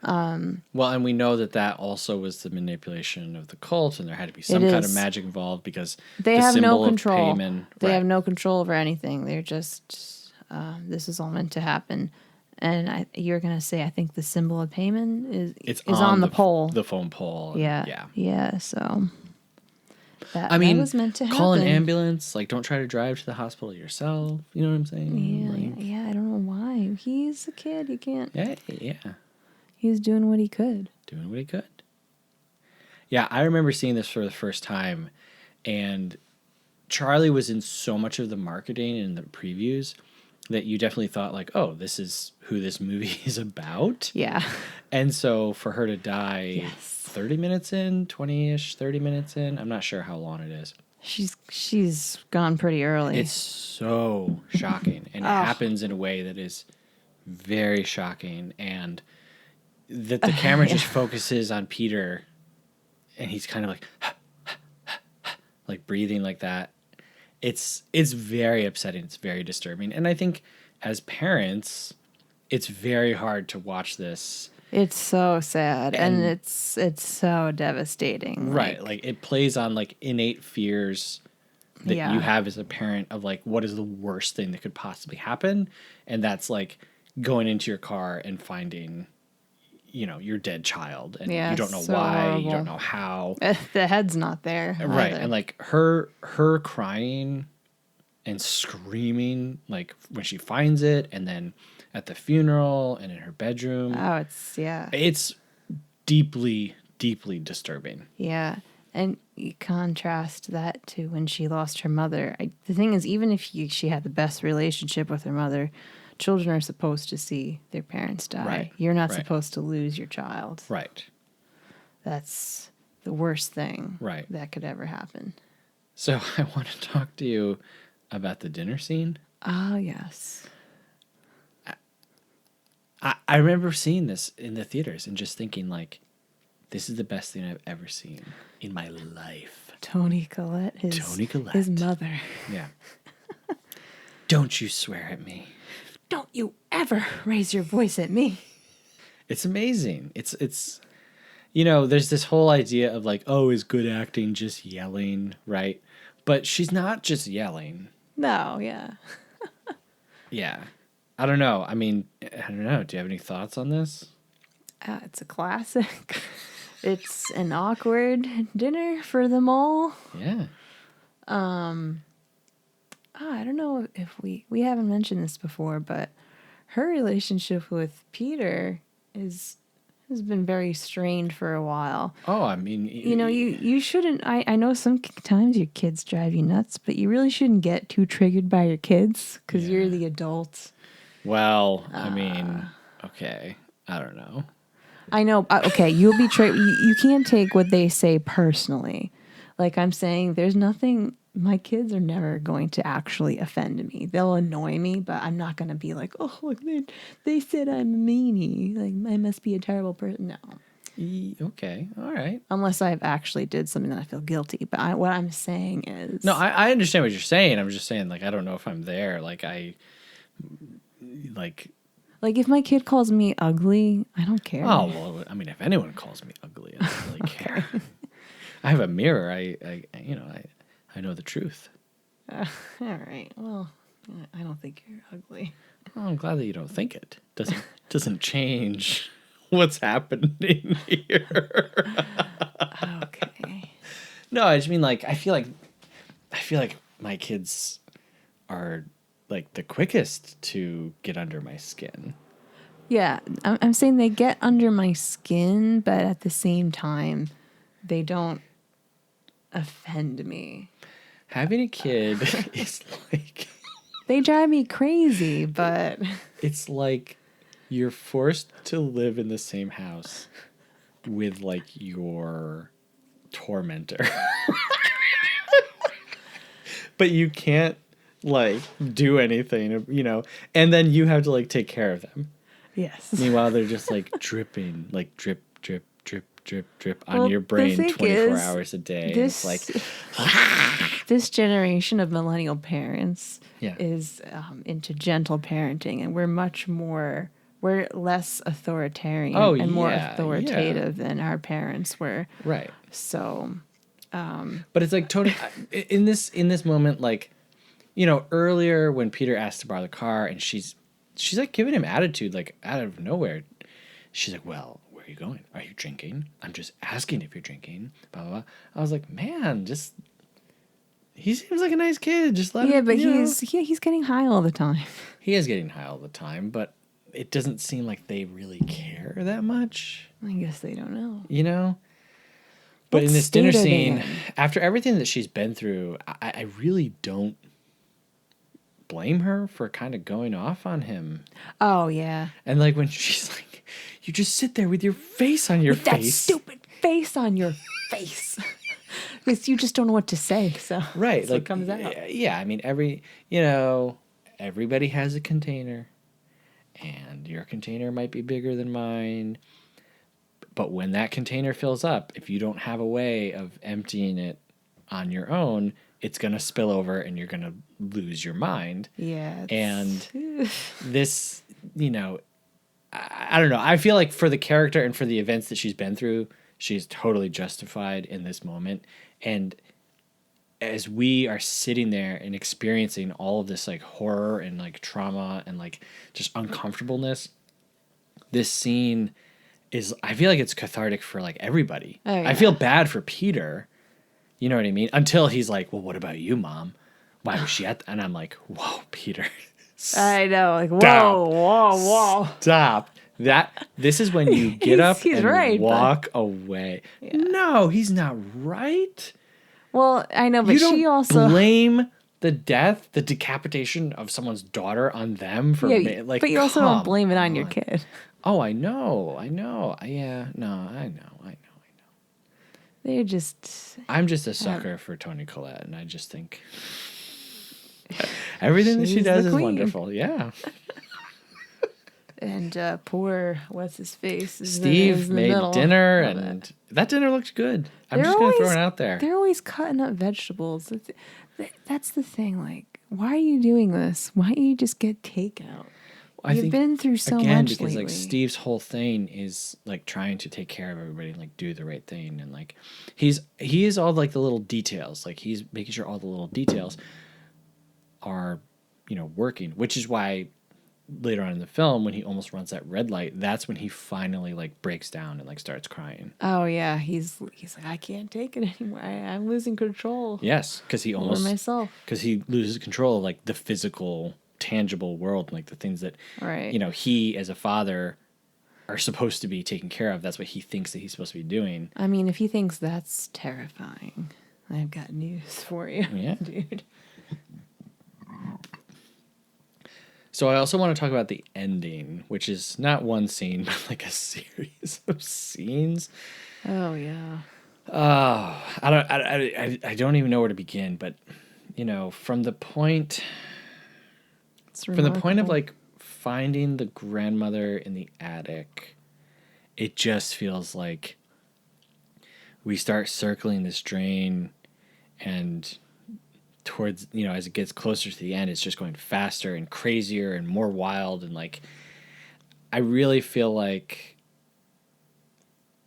S1: Well, and we know that also was the manipulation of the cult, and there had to be some kind of magic involved because
S2: they
S1: the
S2: have
S1: symbol
S2: no control.
S1: of payment,
S2: they have no control over anything. They're just this is all meant to happen. And you're gonna say I think the symbol of payment is on the pole,
S1: the phone pole.
S2: Yeah. So that was meant to happen.
S1: Call an ambulance. Like, don't try to drive to the hospital yourself. You know what I'm saying?
S2: Yeah. I don't know why. He's a kid. You can't.
S1: Yeah.
S2: He was doing what he could.
S1: Yeah, I remember seeing this for the first time, and Charlie was in so much of the marketing and the previews that you definitely thought like, oh, this is who this movie is about.
S2: Yeah.
S1: And so for her to die 30 minutes in, 20-ish, 30 minutes in, I'm not sure how long it is.
S2: She's gone pretty early.
S1: It's so shocking, and it happens in a way that is very shocking, and that the camera just focuses on Peter, and he's kind of like like breathing like that. It's very upsetting. It's very disturbing, and I think as parents, it's very hard to watch this.
S2: It's so sad, and it's so devastating.
S1: Right, like it plays on like innate fears that you have as a parent of like, what is the worst thing that could possibly happen, and that's like going into your car and finding your dead child, and you don't know why, horrible. You don't know how.
S2: The head's not there.
S1: Right.
S2: Either.
S1: And like her crying and screaming, like when she finds it, and then at the funeral and in her bedroom.
S2: Oh, it's
S1: deeply, deeply disturbing.
S2: Yeah. And you contrast that to when she lost her mother. The thing is, even if she had the best relationship with her mother, children are supposed to see their parents die.
S1: Right.
S2: You're not supposed to lose your child.
S1: Right.
S2: That's the worst thing that could ever happen.
S1: So I want to talk to you about the dinner scene.
S2: Oh, yes.
S1: I remember seeing this in the theaters and just thinking, like, this is the best thing I've ever seen in my life.
S2: Toni Collette, his mother.
S1: Yeah. Don't you swear at me.
S2: Don't you ever raise your voice at me.
S1: It's amazing. It's there's this whole idea of like, oh, is good acting just yelling, right? But she's not just yelling.
S2: No, yeah.
S1: Yeah. I don't know. I mean, I don't know. Do you have any thoughts on this?
S2: It's a classic. It's an awkward dinner for them all.
S1: Yeah.
S2: I don't know if we haven't mentioned this before, but her relationship with Peter has been very strained for a while.
S1: Oh, I mean,
S2: you shouldn't. I know sometimes your kids drive you nuts, but you really shouldn't get too triggered by your kids because you're the adult.
S1: Well, I mean, okay, I don't know.
S2: I know. Okay, you'll be you can't take what they say personally. Like I'm saying, there's nothing. My kids are never going to actually offend me. They'll annoy me, but I'm not going to be like, oh, look, they said I'm a meanie. Like I must be a terrible person. No.
S1: Okay, all right.
S2: Unless I've actually did something that I feel guilty. But what I'm saying is,
S1: No, I understand what you're saying. I'm just saying, like, I don't know if I'm there. Like
S2: if my kid calls me ugly, I don't care.
S1: Oh, well, I mean, if anyone calls me ugly, I don't really care. I have a mirror. I know the truth.
S2: All right. Well, I don't think you're ugly.
S1: Well, I'm glad that you don't think it. Doesn't change what's happening here.
S2: Okay.
S1: No, I just mean like I feel like my kids are like the quickest to get under my skin.
S2: Yeah, I'm saying they get under my skin, but at the same time, they don't offend me.
S1: Having a kid is like...
S2: They drive me crazy, but...
S1: It's like you're forced to live in the same house with, like, your tormentor. But you can't, like, do anything, and then you have to, like, take care of them.
S2: Yes.
S1: Meanwhile, they're just, like, dripping, like, drip, drip, drip, drip, drip on your brain 24 hours a day. It's like...
S2: This generation of millennial parents
S1: Yeah.
S2: is into gentle parenting, and we're less authoritarian and more authoritative than our parents were.
S1: Right.
S2: So,
S1: but it's like Toni in this moment, like, earlier when Peter asked to borrow the car and she's like giving him attitude, like out of nowhere. She's like, well, where are you going? Are you drinking? I'm just asking if you're drinking. Blah, blah, blah. I was like, man, he seems like a nice kid. Just let him.
S2: Yeah, but he's getting high all the time.
S1: He is getting high all the time, but it doesn't seem like they really care that much.
S2: I guess they don't know.
S1: But in this dinner scene, after everything that she's been through, I really don't blame her for kind of going off on him.
S2: Oh, yeah.
S1: And like when she's like, you just sit there with your face on your face.
S2: That stupid face on your face. Because you just don't know what to say. So
S1: right,
S2: that's what comes out.
S1: Yeah, I mean, everybody has a container. And your container might be bigger than mine. But when that container fills up, if you don't have a way of emptying it on your own, it's going to spill over and you're going to lose your mind.
S2: Yeah.
S1: And this, I don't know. I feel like for the character and for the events that she's been through, she's totally justified in this moment. And as we are sitting there and experiencing all of this like horror and like trauma and like just uncomfortableness, this scene I feel like it's cathartic for like everybody.
S2: Oh, yeah.
S1: I feel bad for Peter. You know what I mean? Until he's like, well, what about you, Mom? Why was she and I'm like, whoa, Peter.
S2: I know. Like, whoa.
S1: Stop. This is when you get up and
S2: right,
S1: walk away. Yeah. No, he's not right.
S2: Well, I know, but she also
S1: blame the decapitation of someone's daughter on them for like.
S2: But you also don't blame it on your kid.
S1: Oh, I know. Yeah, no, I know.
S2: They're just.
S1: I'm just a sucker for Toni Collette, and I just think everything that she does is wonderful. Yeah.
S2: And poor, what's his face?
S1: Steve
S2: in the
S1: made
S2: middle.
S1: dinner,
S2: Love it.
S1: and that dinner looked good. I'm
S2: They're
S1: just going to throw
S2: always-
S1: it out there.
S2: They're always cutting up vegetables. That's the thing. Like, why are you doing this? Why don't you just get takeout? You've been through so
S1: again,
S2: much
S1: because
S2: lately.
S1: like Steve's whole thing is like trying to take care of everybody, and, like do the right thing, and like he is all like the little details. Like he's making sure all the little details are, working. Which is why later on in the film, when he almost runs that red light, that's when he finally like breaks down and like starts crying.
S2: Oh yeah, he's like, I can't take it anymore. I'm losing control.
S1: Yes, because he
S2: over myself.
S1: because he loses control of like the physical, tangible world, like the things that
S2: Right.
S1: he as a father are supposed to be taking care of. That's what he thinks that he's supposed to be doing.
S2: I mean, if he thinks that's terrifying, I've got news for you,
S1: Yeah.
S2: dude.
S1: So I also want to talk about the ending, which is not one scene, but like a series of scenes.
S2: Oh yeah.
S1: I don't even know where to begin, but from the point
S2: It's
S1: of
S2: remarkable.
S1: like finding the grandmother in the attic, it just feels like we start circling this drain, and towards as it gets closer to the end, it's just going faster and crazier and more wild, and like I really feel like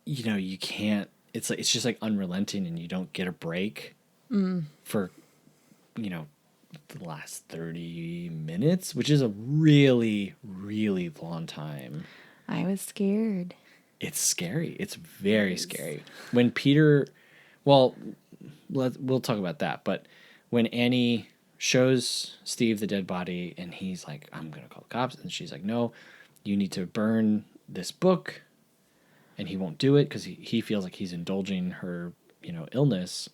S1: you can't, it's like it's just like unrelenting, and you don't get a break for the last 30 minutes, which is a really, really long time.
S2: I was scared.
S1: It's scary. It's very scary. When Peter, well, we'll talk about that, but when Annie shows Steve the dead body and he's like, I'm going to call the cops, and she's like, no, you need to burn this book, and he won't do it because he feels like he's indulging her, illness.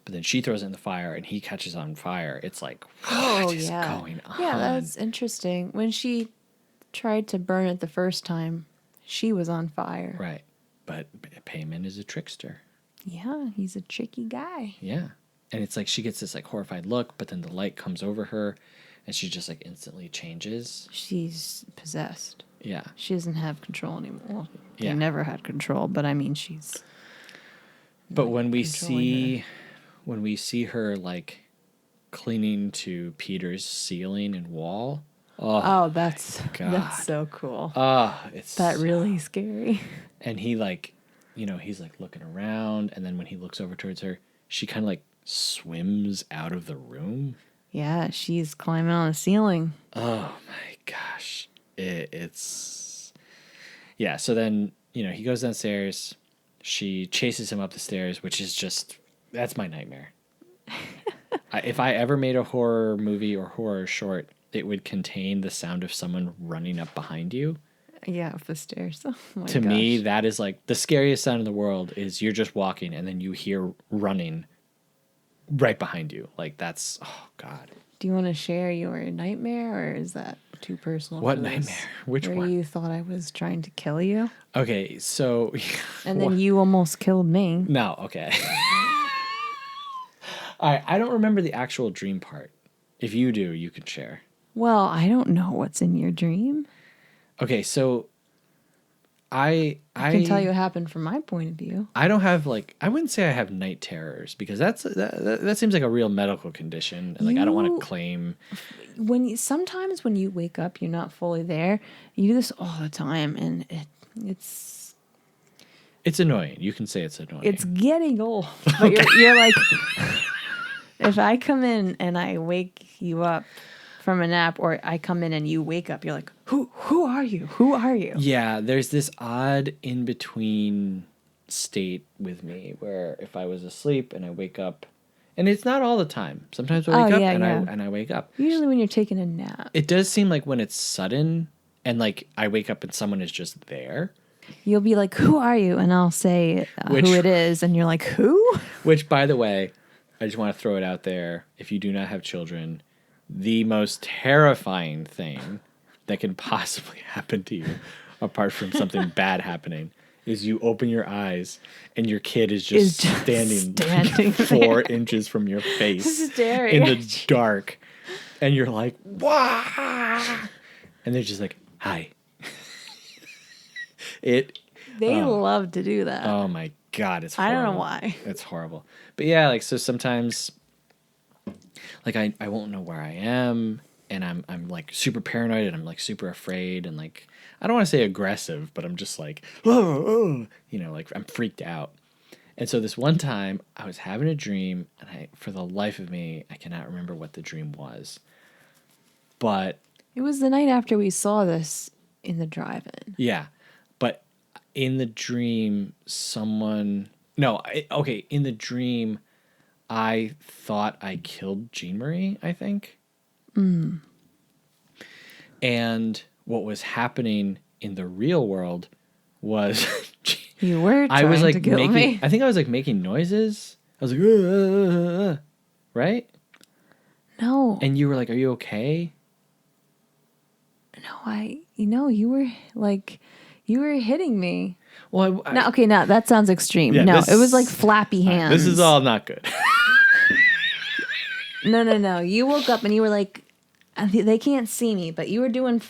S1: But then she throws it in the fire and he catches on fire. It's like, what is going on?
S2: Yeah, that's interesting. When she tried to burn it the first time, she was on fire.
S1: Right. But Payman is a trickster.
S2: Yeah, he's a tricky guy.
S1: Yeah. And it's like she gets this like horrified look, but then the light comes over her and she just like instantly changes.
S2: She's possessed.
S1: Yeah.
S2: She doesn't have control anymore. Well,
S1: Yeah.
S2: they never had control, but I mean, she's.
S1: But when we
S2: controlling
S1: see her like clinging to Peter's ceiling and wall.
S2: Oh, that's
S1: God.
S2: so cool.
S1: It's
S2: That really scary.
S1: And he like, he's like looking around, and then when he looks over towards her, she kind of like swims out of the room.
S2: Yeah, she's climbing on the ceiling.
S1: Oh my gosh. It's yeah, so then, he goes downstairs. She chases him up the stairs, which is just, that's my nightmare. If I ever made a horror movie or horror short, it would contain the sound of someone running up behind you.
S2: Yeah, up the stairs. Oh my
S1: To
S2: gosh.
S1: me, that is like the scariest sound in the world. Is you're just walking and then you hear running right behind you. Like that's, oh God.
S2: Do you want to share your nightmare, or is that too personal?
S1: What
S2: for this?
S1: nightmare? Which
S2: Where
S1: one?
S2: you thought I was trying to kill you,
S1: Okay, so
S2: and then you almost killed me.
S1: no, okay. All right, I don't remember the actual dream part. If you do, you can share.
S2: Well, I don't know what's in your dream.
S1: Okay, so I
S2: can tell you what happened from my point of view.
S1: I don't have like, I wouldn't say I have night terrors, because that seems like a real medical condition, and like I don't want to claim.
S2: Sometimes when you wake up, you're not fully there. You do this all the time, and it's
S1: annoying. You can say it's annoying.
S2: It's getting old. But you're like, if I come in and I wake you up from a nap, or I come in and you wake up, you're like, who are you? Who are you?
S1: Yeah, there's this odd in between state with me where if I was asleep and I wake up, and it's not all the time. Sometimes I wake up and I wake up.
S2: Usually when you're taking a nap.
S1: It does seem like when it's sudden and like I wake up and someone is just there.
S2: You'll be like, who are you? And I'll say who it is, and you're like, who?
S1: Which, by the way, I just want to throw it out there. If you do not have children, the most terrifying thing that can possibly happen to you, apart from something bad happening, is you open your eyes and your kid is just standing 4 inches from your face
S2: Staring
S1: in the dark, and you're like, "Wah!" And they're just like, Hi. It
S2: They love to do that.
S1: Oh my God, it's
S2: I
S1: horrible.
S2: don't know why.
S1: It's horrible. But yeah, like so sometimes like I won't know where I am and I'm like super paranoid and I'm like super afraid and like I don't want to say aggressive, but I'm just like like I'm freaked out. And so this one time I was having a dream and for the life of me I cannot remember what the dream was. But
S2: It was the night after we saw this in the drive-in.
S1: yeah. But in the dream in the dream I thought I killed Jeanmarie, I think. And what was happening in the real world was
S2: You were
S1: I
S2: trying
S1: was like
S2: to kill me.
S1: I think I was like making noises. I was like, right?
S2: No.
S1: And you were like, "Are you okay?"
S2: No, you were like, you were hitting me.
S1: Well,
S2: No, okay, no, that sounds extreme.
S1: Yeah,
S2: no,
S1: this-
S2: it was like flappy
S1: all right,
S2: hands.
S1: this is all not good.
S2: No. You woke up and you were like, they can't see me, but you were doing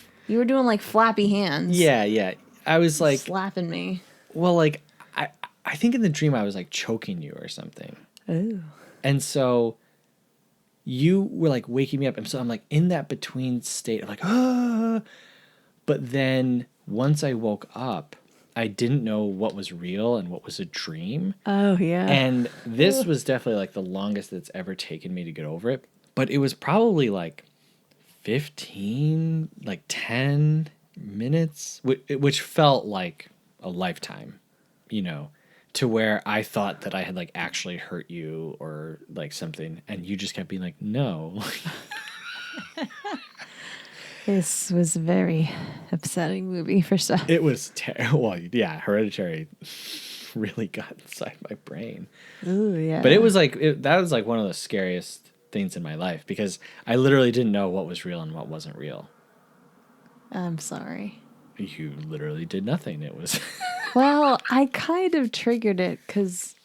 S2: like flappy hands.
S1: yeah. I was like,
S2: slapping me.
S1: well, like I think in the dream I was like choking you or something.
S2: Ooh.
S1: And so you were like waking me up. And so I'm like in that between state of like, ah. But then once I woke up, I didn't know what was real and what was a dream.
S2: Oh yeah.
S1: And this was definitely like the longest that's ever taken me to get over it. But it was probably like 10 minutes, which felt like a lifetime, to where I thought that I had like actually hurt you or like something. And you just kept being like, no.
S2: This was a very upsetting movie for Seth.
S1: It was terrible. Well, yeah, Hereditary really got inside my brain.
S2: Ooh, yeah.
S1: But it was like that was like one of the scariest things in my life because I literally didn't know what was real and what wasn't real.
S2: I'm sorry.
S1: You literally did nothing. It was
S2: Well, I kind of triggered it because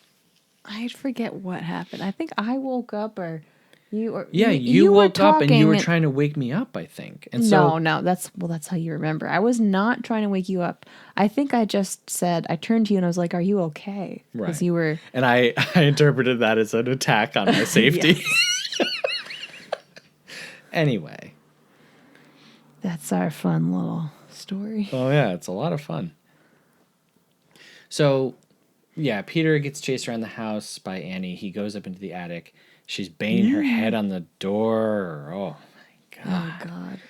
S2: I forget what happened. I think I woke up or you or
S1: yeah.
S2: you
S1: You woke up and you were
S2: talking
S1: trying to wake me up. I think. And so
S2: no, that's how you remember. I was not trying to wake you up. I think I just said I turned to you and I was like, "Are you okay?" Because
S1: right.
S2: you were.
S1: And I interpreted that as an attack on my safety. Anyway.
S2: That's our fun little story.
S1: Oh yeah, it's a lot of fun. So, yeah, Peter gets chased around the house by Annie. He goes up into the attic. She's banging her head on the door. Oh my God.
S2: Oh God.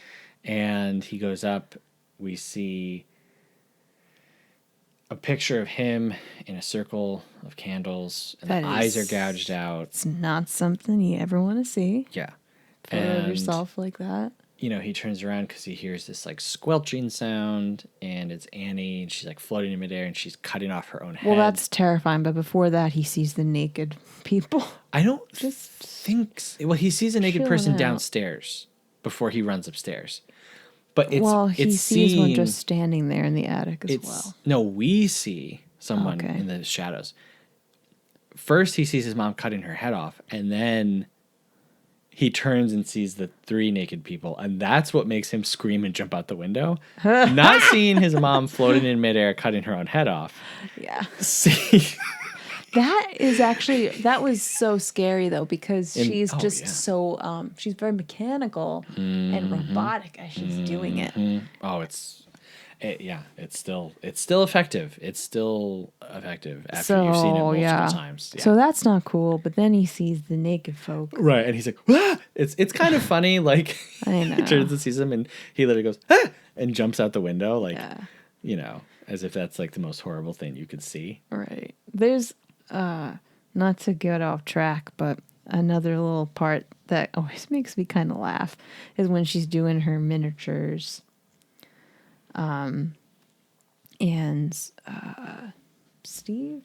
S1: And he goes up. We see a picture of him in a circle of candles, and the eyes are gouged out.
S2: It's not something you ever want to see.
S1: Yeah.
S2: Photo of yourself like that.
S1: He turns around because he hears this like squelching sound, and it's Annie, and she's like floating in midair, and she's cutting off her own head.
S2: Well, that's terrifying. But before that, he sees the naked people.
S1: I don't think. Well, he sees a naked person
S2: chilling out.
S1: downstairs before he runs upstairs. But he
S2: sees
S1: seen,
S2: one just standing there in the attic as well.
S1: No, we see someone
S2: Okay.
S1: in the shadows. First, he sees his mom cutting her head off, and then he turns and sees the 3 naked people, and that's what makes him scream and jump out the window. Not seeing his mom floating in midair cutting her own head off.
S2: Yeah.
S1: See,
S2: That was so scary though because she's just
S1: yeah.
S2: so she's very mechanical and robotic as she's doing it.
S1: Oh, it's still effective. It's still effective after you've seen it multiple times. Yeah.
S2: So that's not cool. But then he sees the naked folk.
S1: Right, and he's like, ah! It's kind of funny. Like
S2: I know.
S1: he turns and sees them, and he literally goes, ah! And jumps out the window, like as if that's like the most horrible thing you could see.
S2: Right. There's not to get off track, but another little part that always makes me kind of laugh is when she's doing her miniatures. And Steve,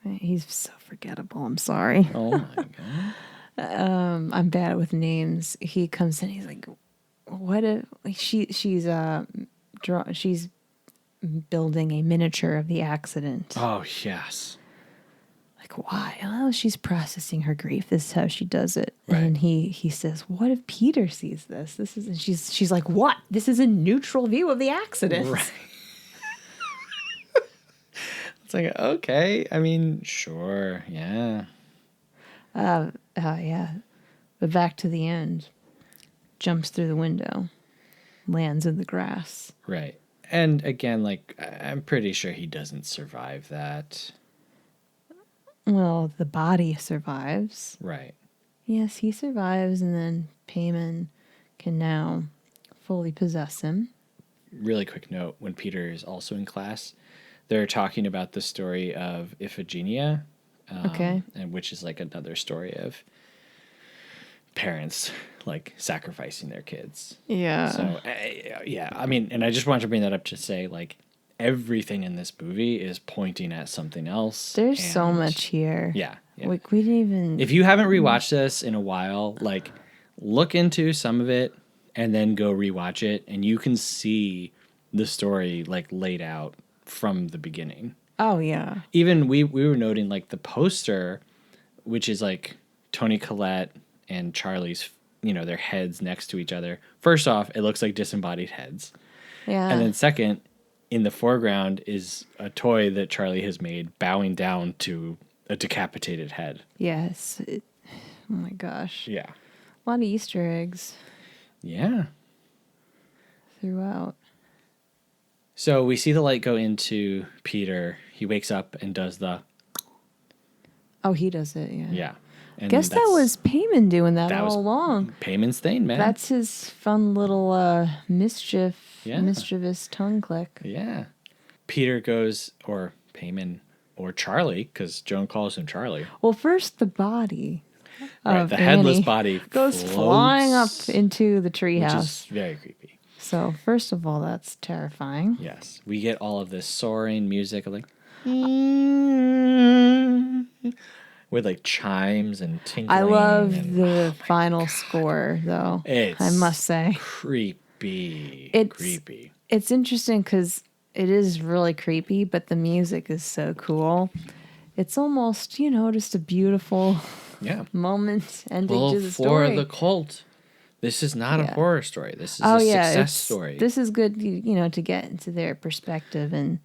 S2: he's so forgettable. I'm sorry.
S1: Oh my God.
S2: I'm bad with names. He comes in. He's like, "What if she's building a miniature of the accident?"
S1: Oh yes.
S2: like, why? Oh, she's processing her grief. This is how she does it.
S1: Right.
S2: And he says, what if Peter sees this? This is, and she's like, what? This is a neutral view of the accident.
S1: Right. It's like, okay, I mean, sure, yeah.
S2: Yeah. But back to the end. Jumps through the window. Lands in the grass.
S1: Right. And again, like, I'm pretty sure he doesn't survive that.
S2: Well, the body survives.
S1: Right.
S2: Yes, he survives, and then Payman can now fully possess him.
S1: Really quick note, when Peter is also in class, they're talking about the story of Iphigenia.
S2: Okay.
S1: And which is like another story of parents like sacrificing their kids.
S2: Yeah.
S1: So yeah, I mean, and I just wanted to bring that up to say like everything in this movie is pointing at something else.
S2: There's so much here.
S1: Yeah.
S2: Like, we didn't even...
S1: If you haven't rewatched this in a while, like look into some of it and then go rewatch it, and you can see the story like laid out from the beginning.
S2: Oh, yeah.
S1: Even we were noting like the poster, which is like Tony Collette and Charlie's, their heads next to each other. First off, it looks like disembodied heads.
S2: Yeah.
S1: And then second, in the foreground is a toy that Charlie has made bowing down to a decapitated head.
S2: Yes. Oh, my gosh.
S1: Yeah.
S2: A lot of Easter eggs
S1: Yeah.
S2: throughout.
S1: So we see the light go into Peter. He wakes up and does the...
S2: Oh, he does it, yeah.
S1: Yeah. And
S2: Guess that was Payman doing that all
S1: was
S2: along.
S1: Payman's thing, man.
S2: That's his fun little mischievous tongue click.
S1: Yeah. Peter goes, or Payman, or Charlie, because Joan calls him Charlie.
S2: Well, first the body
S1: Right,
S2: of
S1: the headless
S2: Annie
S1: body
S2: goes
S1: floats,
S2: flying up into the
S1: which
S2: treehouse.
S1: is very creepy.
S2: So, first of all, that's terrifying.
S1: Yes. We get all of this soaring music, like... with like chimes and tinkling.
S2: I love
S1: and,
S2: the final score, though.
S1: It's
S2: I must say,
S1: creepy. Creepy.
S2: It's interesting because it is really creepy, but the music is so cool. It's almost, just a beautiful moment ending to the story.
S1: For the cult, this is not a horror story. This is a success story.
S2: This is good, to get into their perspective and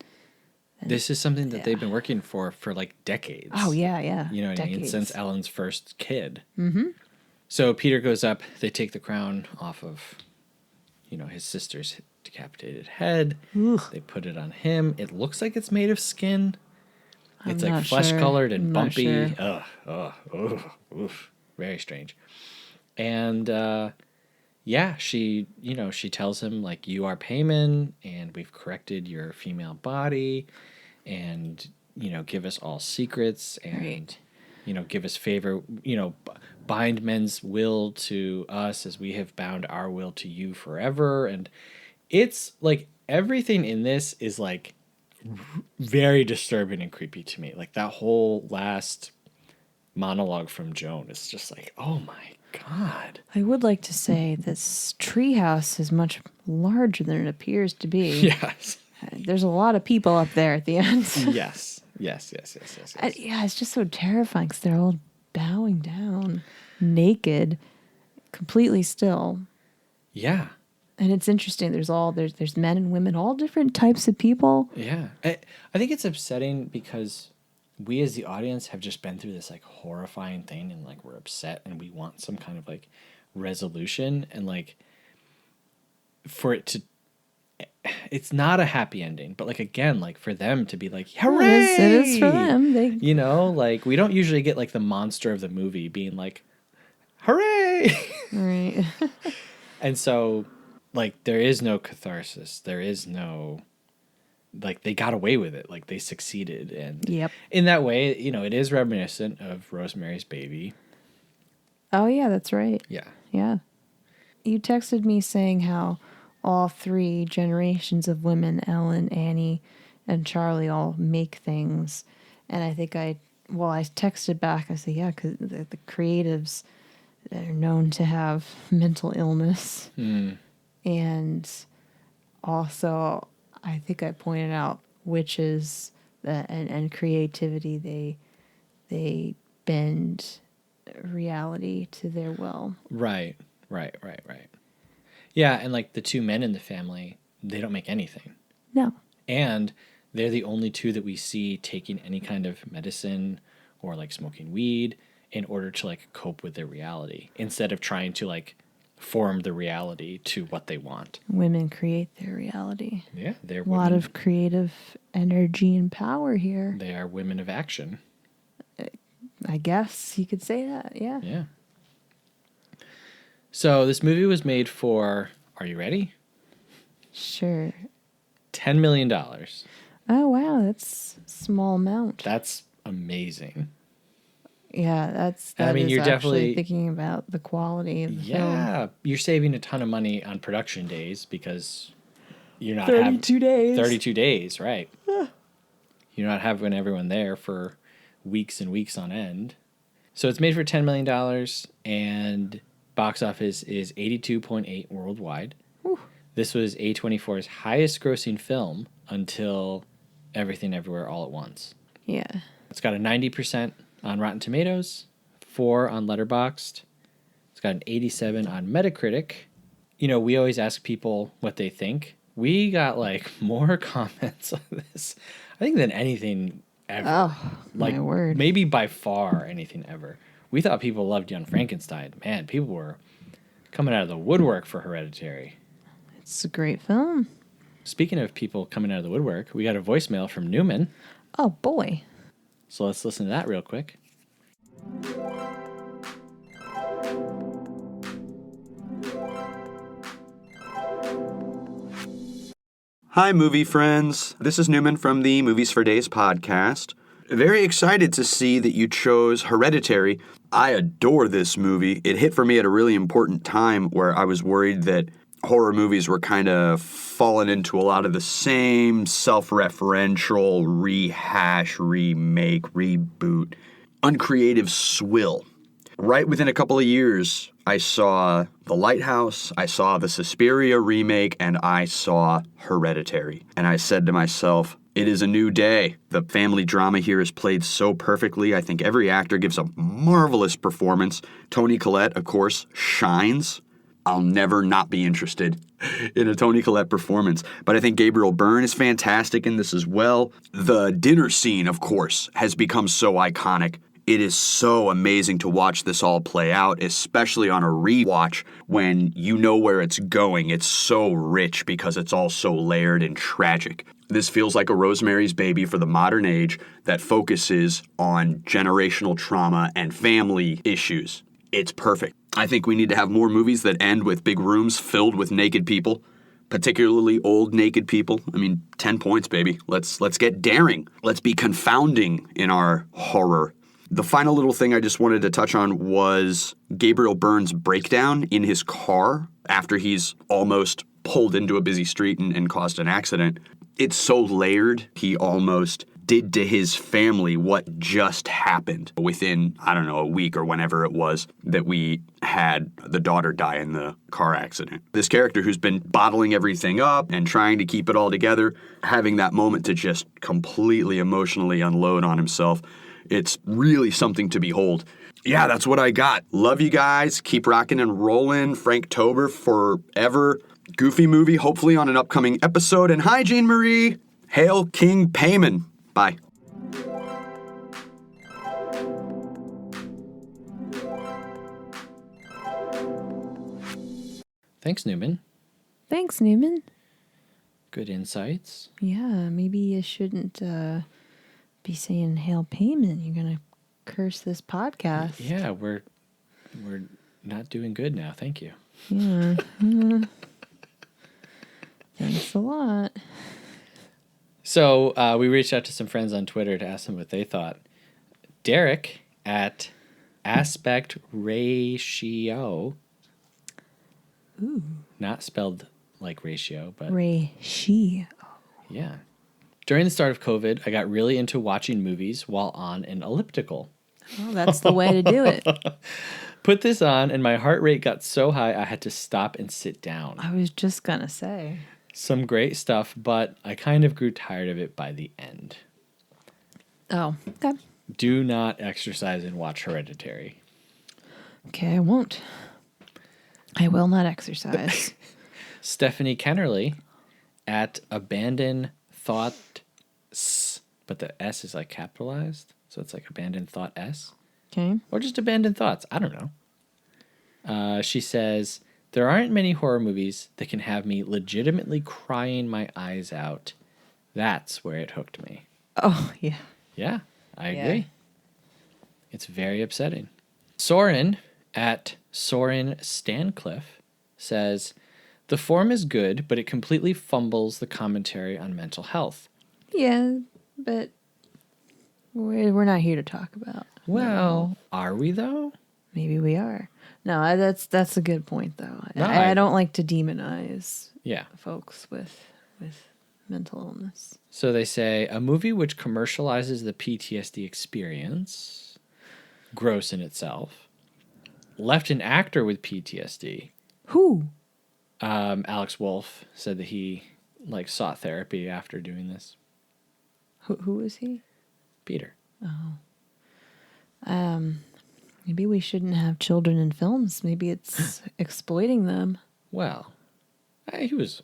S1: this is something that they've been working for like decades.
S2: Oh, yeah.
S1: You know what
S2: decades.
S1: I mean? Since Ellen's first kid. Mm-hmm. So Peter goes up. They take the crown off of, his sister's decapitated head.
S2: Ugh.
S1: They put it on him. It looks like it's made of skin. It's
S2: I'm
S1: like
S2: not
S1: flesh
S2: sure.
S1: colored and
S2: I'm not
S1: bumpy.
S2: sure.
S1: Oof. Very strange. And she tells him like, you are Payman and we've corrected your female body, and give us all secrets, and give us favor, bind men's will to us as we have bound our will to you forever. And it's like everything in this is like very disturbing and creepy to me. Like that whole last monologue from Joan is just like, oh my God.
S2: I would like to say this treehouse is much larger than it appears to be.
S1: Yes.
S2: There's a lot of people up there at the end.
S1: Yes.
S2: It's just so terrifying because they're all bowing down, naked, completely still.
S1: Yeah.
S2: And it's interesting. There's men and women, all different types of people.
S1: Yeah. I think it's upsetting because we as the audience have just been through this like horrifying thing, and like we're upset and we want some kind of like resolution, and like for it to, it's not a happy ending, but like again, like for them to be like, hooray!
S2: It is for them.
S1: Like we don't usually get like the monster of the movie being like, hooray!
S2: Right.
S1: And so like there is no catharsis. There is no, like they got away with it. Like they succeeded. And
S2: Yep.
S1: in that way, it is reminiscent of Rosemary's Baby.
S2: Oh, yeah, that's right.
S1: Yeah.
S2: Yeah. You texted me saying how all three generations of women, Ellen, Annie, and Charlie, all make things. And I think I texted back. I said, yeah, because the creatives, they're known to have mental illness. And also, I think I pointed out witches and creativity. they bend reality to their will.
S1: Right. Yeah, and like the two men in the family, they don't make anything.
S2: No.
S1: And they're the only two that we see taking any kind of medicine or like smoking weed in order to like cope with their reality instead of trying to like form the reality to what they want.
S2: Women create their reality.
S1: Yeah, they're
S2: A lot of creative energy and power here.
S1: They are women of action.
S2: I guess you could say that, yeah.
S1: Yeah. So this movie was made for, are you ready?
S2: Sure.
S1: $10 million.
S2: Oh, wow, that's a small amount.
S1: That's amazing.
S2: Yeah, that
S1: I mean,
S2: is
S1: you're
S2: actually
S1: definitely
S2: thinking about the quality of the film.
S1: Yeah, you're saving a ton of money on production days because you're not
S2: 32 days.
S1: 32 days, right? You're not having everyone there for weeks and weeks on end. So it's made for $10 million and box office is 82.8 worldwide.
S2: Whew.
S1: This was A24's highest grossing film until Everything Everywhere All at Once.
S2: Yeah.
S1: It's got a 90% on Rotten Tomatoes, 4 on Letterboxd. It's got an 87 on Metacritic. You know, we always ask people what they think. We got like more comments on this, I think, than anything ever.
S2: Oh,
S1: like,
S2: my word.
S1: Maybe by far anything ever. We thought people loved Young Frankenstein. Man, people were coming out of the woodwork for Hereditary.
S2: It's a great film.
S1: Speaking of people coming out of the woodwork, we got a voicemail from Newman.
S2: Oh, boy.
S1: So let's listen to that real quick.
S3: Hi, movie friends. This is Newman from the Movies for Days podcast. Very excited to see that you chose Hereditary. I adore this movie. It hit for me at a really important time where I was worried that horror movies were kind of falling into a lot of the same self-referential rehash, remake, reboot, uncreative swill. Right within a couple of years, I saw The Lighthouse, I saw the Suspiria remake, and I saw Hereditary. And I said to myself, it is a new day. The family drama here is played so perfectly. I think every actor gives a marvelous performance. Toni Collette, of course, shines. I'll never not be interested in a Toni Collette performance. But I think Gabriel Byrne is fantastic in this as well. The dinner scene, of course, has become so iconic. It is so amazing to watch this all play out, especially on a rewatch when you know where it's going. It's so rich because it's all so layered and tragic. This feels like a Rosemary's Baby for the modern age that focuses on generational trauma and family issues. It's perfect. I think we need to have more movies that end with big rooms filled with naked people, particularly old naked people. I mean, 10 points, baby. Let's get daring. Let's be confounding in our horror. The final little thing I just wanted to touch on was Gabriel Byrne's breakdown in his car after he's almost pulled into a busy street and caused an accident. It's so layered. He almost did to his family what just happened within, I don't know, a week or whenever it was that we had the daughter die in the car accident. This character who's been bottling everything up and trying to keep it all together, having that moment to just completely emotionally unload on himself, it's really something to behold. Yeah, that's what I got. Love you guys. Keep rocking and rolling. Frank Tober forever. Goofy movie, hopefully on an upcoming episode. And hi, Jeanmarie. Hail King Payman. Bye.
S1: Thanks, Newman.
S2: Thanks, Newman.
S1: Good insights.
S2: Yeah, maybe you shouldn't be saying hail payment. You're going to curse this podcast.
S1: Yeah, we're not doing good now. Thank you.
S2: Yeah. Thanks a lot.
S1: So we reached out to some friends on Twitter to ask them what they thought. Derek at Aspect Ratio, not spelled like ratio, but
S2: Ratio.
S1: yeah. During the start of COVID, I got really into watching movies while on an elliptical.
S2: Well, that's the way to do it.
S1: Put this on, and my heart rate got so high I had to stop and sit down.
S2: I was just going to say.
S1: Some great stuff, but I kind of grew tired of it by the end.
S2: Oh, okay.
S1: Do not exercise and watch Hereditary.
S2: Okay, I won't. I will not exercise.
S1: Stephanie Kennerly at Abandoned Thoughts, but the S is like capitalized, so it's like Abandoned Thought S.
S2: Okay.
S1: Or just Abandoned Thoughts. I don't know. She says, there aren't many horror movies that can have me legitimately crying my eyes out. That's where it hooked me.
S2: Oh, yeah.
S1: Yeah, I
S2: Yeah.
S1: agree. It's very upsetting. Soren at Soren Stancliffe says, the form is good, but it completely fumbles the commentary on mental health.
S2: Yeah, but we're not here to talk about.
S1: Well, are we though?
S2: Maybe we are. No, that's a good point, though.
S1: No,
S2: I don't like to demonize
S1: Yeah.
S2: folks with mental illness.
S1: So they say a movie which commercializes the PTSD experience, gross in itself, left an actor with PTSD.
S2: Who?
S1: Alex Wolff said that he sought therapy after doing this.
S2: Who is he?
S1: Peter.
S2: Maybe we shouldn't have children in films. Maybe it's exploiting them.
S1: Well, was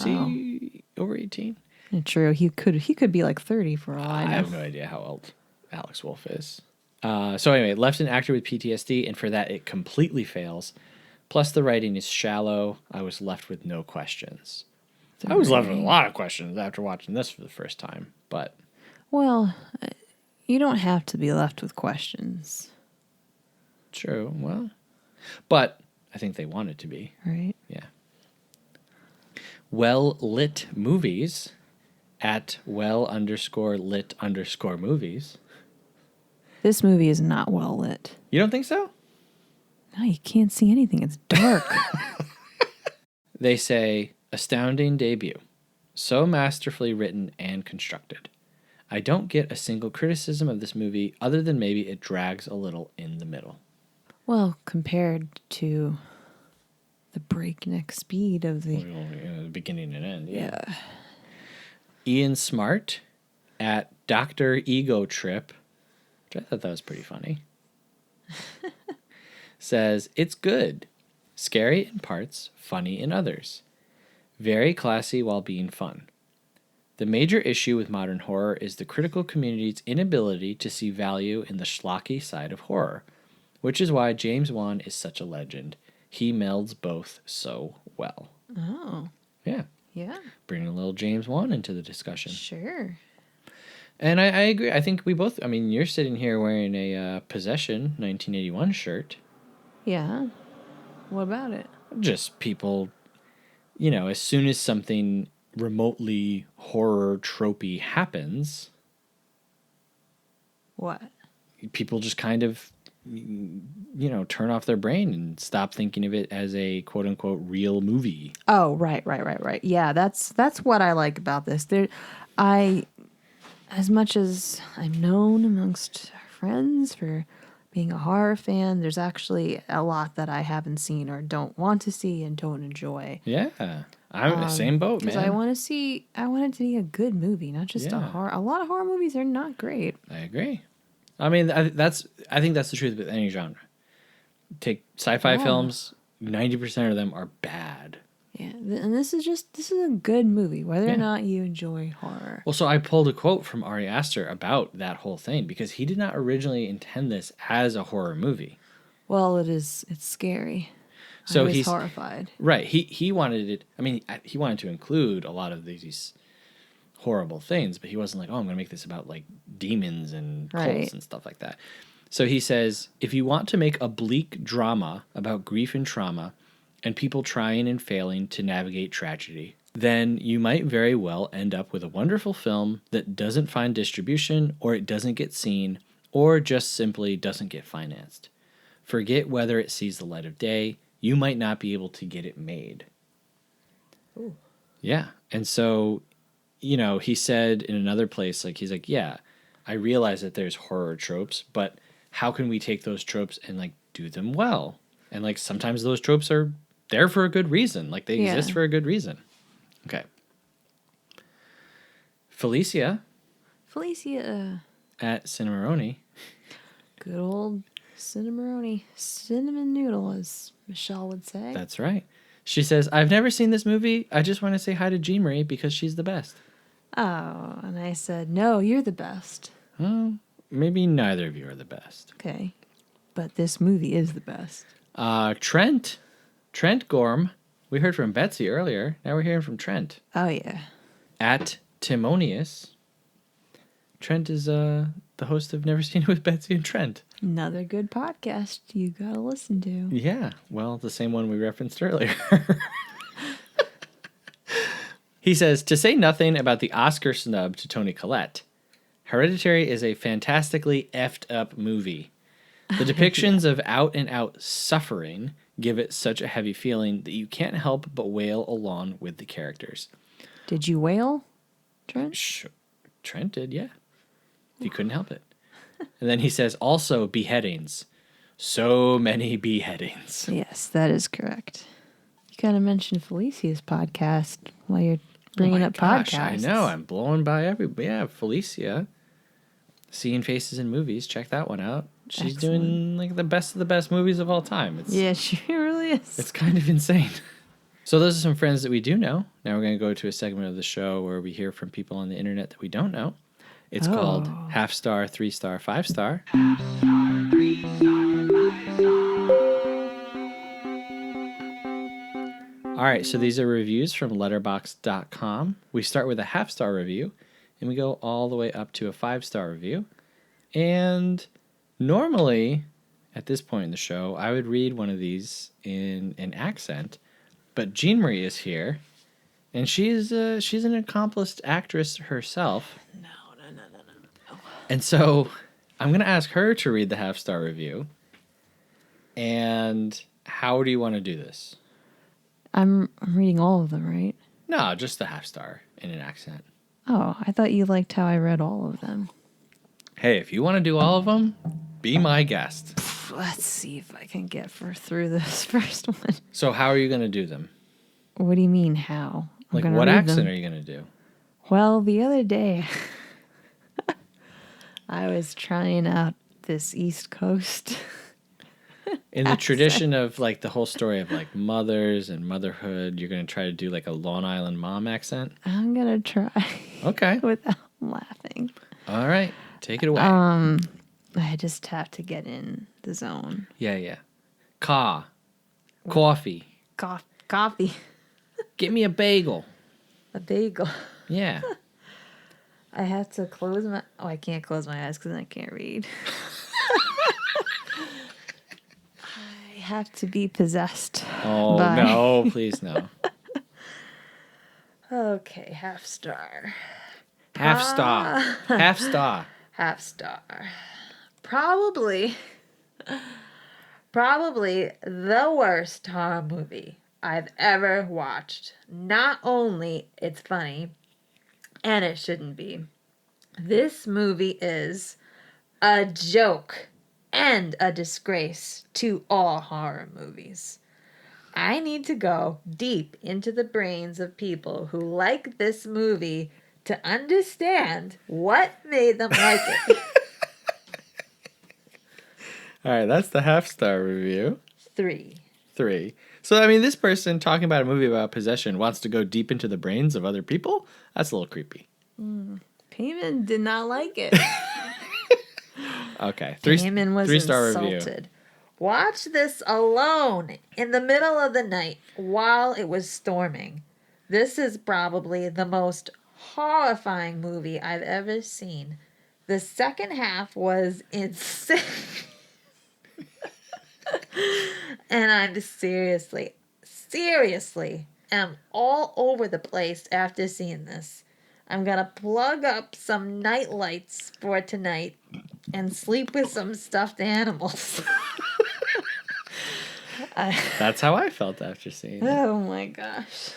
S1: he over 18?
S2: True. He could be like 30 for all I know.
S1: I have no idea how old Alex Wolff is. So anyway, left an actor with PTSD, and for that it completely fails. Plus the writing is shallow. I was left with no questions. I was left with a lot of questions after watching this for the first time, but...
S2: Well, you don't have to be left with questions.
S1: True, well... But I think they wanted to be.
S2: Right?
S1: Yeah. Well-lit movies at well_lit_movies.
S2: This movie is not well lit.
S1: You don't think so?
S2: No, you can't see anything. It's dark.
S1: They say, astounding debut. So masterfully written and constructed. I don't get a single criticism of this movie other than maybe it drags a little in the middle.
S2: Well, compared to the breakneck speed of the...
S1: The beginning and end.
S2: Yeah.
S1: Ian Smart at Dr. Ego Trip, which I thought that was pretty funny, says, it's good. Scary in parts, funny in others. Very classy while being fun. The major issue with modern horror is the critical community's inability to see value in the schlocky side of horror, which is why James Wan is such a legend. He melds both so well.
S2: Oh.
S1: Yeah.
S2: Yeah.
S1: Bringing a little James Wan into the discussion.
S2: Sure.
S1: And I agree. I think we both... I mean, you're sitting here wearing a Possession 1981 shirt.
S2: Yeah. What about it?
S1: Just people, as soon as something remotely horror tropey happens...
S2: What?
S1: People just kind of, turn off their brain and stop thinking of it as a quote-unquote real movie.
S2: Oh, right. Yeah, that's what I like about this. As much as I'm known amongst friends for being a horror fan, there's actually a lot that I haven't seen or don't want to see and don't enjoy.
S1: Yeah. I'm in the same boat, man.
S2: Because I want it to be a good movie, not just a horror. A lot of horror movies are not great.
S1: I agree. I mean, I think that's the truth with any genre. Take sci-fi films, 90% of them are bad.
S2: Yeah, and this is a good movie, whether or not you enjoy horror.
S1: Well, so I pulled a quote from Ari Aster about that whole thing because he did not originally intend this as a horror movie.
S2: Well, it's scary.
S1: So
S2: he's
S1: he's
S2: horrified.
S1: Right. He wanted it. I mean, he wanted to include a lot of these horrible things, but he wasn't like, oh, I'm going to make this about like demons and cults and stuff like that. So he says, if you want to make a bleak drama about grief and trauma and people trying and failing to navigate tragedy, then you might very well end up with a wonderful film that doesn't find distribution, or it doesn't get seen, or just simply doesn't get financed. Forget whether it sees the light of day. You might not be able to get it made.
S2: Ooh.
S1: Yeah. And so, he said in another place, he's like, yeah, I realize that there's horror tropes, but how can we take those tropes and do them well? And sometimes those tropes are there for a good reason. They exist for a good reason. Okay. Felicia at Cinnamoroni.
S2: Good old Cinnamoroni. Cinnamon noodle, as Michelle would say.
S1: That's right. She says, I've never seen this movie. I just want to say hi to Jeanmarie because she's the best.
S2: Oh, and I said, no, you're the best.
S1: Well, maybe neither of you are the best.
S2: Okay. But this movie is the best.
S1: Trent Gorm. We heard from Betsy earlier. Now we're hearing from Trent.
S2: Oh, yeah.
S1: At Timonius. Trent is the host of Never Seen It with Betsy and Trent.
S2: Another good podcast you gotta listen to.
S1: Yeah, well, the same one we referenced earlier. He says, to say nothing about the Oscar snub to Toni Collette, Hereditary is a fantastically effed up movie. The depictions of out-and-out suffering give it such a heavy feeling that you can't help but wail along with the characters.
S2: Did you wail, Trent?
S1: Trent did, yeah. He couldn't help it. And then he says, also beheadings. So many beheadings.
S2: Yes, that is correct. You kind of mentioned Felicia's podcast while you're bringing up podcasts.
S1: I know. I'm blowing by everybody. Yeah, Felicia. Seeing Faces in Movies. Check that one out. She's doing like the best of the best movies of all time.
S2: Yeah, she really is.
S1: It's kind of insane. So those are some friends that we do know. Now we're going to go to a segment of the show where we hear from people on the internet that we don't know. It's called Half Star, 3 Star, 5 Star. All right, so these are reviews from letterboxd.com. We start with a half-star review, and we go all the way up to a 5-star review. And normally, at this point in the show, I would read one of these in an accent, but Jeanmarie is here, and she's an accomplished actress herself.
S2: No.
S1: And so I'm going to ask her to read the half-star review. And how do you want to do this?
S2: I'm reading all of them, right?
S1: No, just the half-star in an accent.
S2: Oh, I thought you liked how I read all of them.
S1: Hey, if you want to do all of them, be my guest.
S2: Let's see if I can get through this first one.
S1: So how are you going to do them?
S2: What do you mean, how?
S1: Like, what accent are you going to do?
S2: Well, the other day, I was trying out this East Coast.
S1: In the tradition of, like, the whole story of, like, mothers and motherhood, you're going to try to do, like, a Long Island mom accent?
S2: I'm going to try.
S1: Okay.
S2: Without laughing.
S1: All right. Take it away.
S2: I just have to get in the zone.
S1: Yeah. Coffee.
S2: Coffee.
S1: Get me a bagel.
S2: A bagel.
S1: Yeah.
S2: I have to close my... Oh, I can't close my eyes because I can't read. I have to be possessed.
S1: Oh, no. Please, no.
S2: Okay, half star.
S1: Half star.
S2: Probably the worst horror movie I've ever watched. Not only it's funny, and it shouldn't be. This movie is a joke and a disgrace to all horror movies. I need to go deep into the brains of people who like this movie to understand what made them like it.
S1: All right, that's the half-star review.
S2: 3.
S1: So, I mean, this person talking about a movie about possession wants to go deep into the brains of other people? That's a little creepy.
S2: Payman did not like it.
S1: Okay.
S2: Payman was
S1: 3-star
S2: insulted.
S1: review.
S2: Watch this alone in the middle of the night while it was storming. This is probably the most horrifying movie I've ever seen. The second half was insane. And I'm seriously am all over the place after seeing this. I'm going to plug up some night lights for tonight and sleep with some stuffed animals.
S1: That's how I felt after seeing it.
S2: Oh my gosh.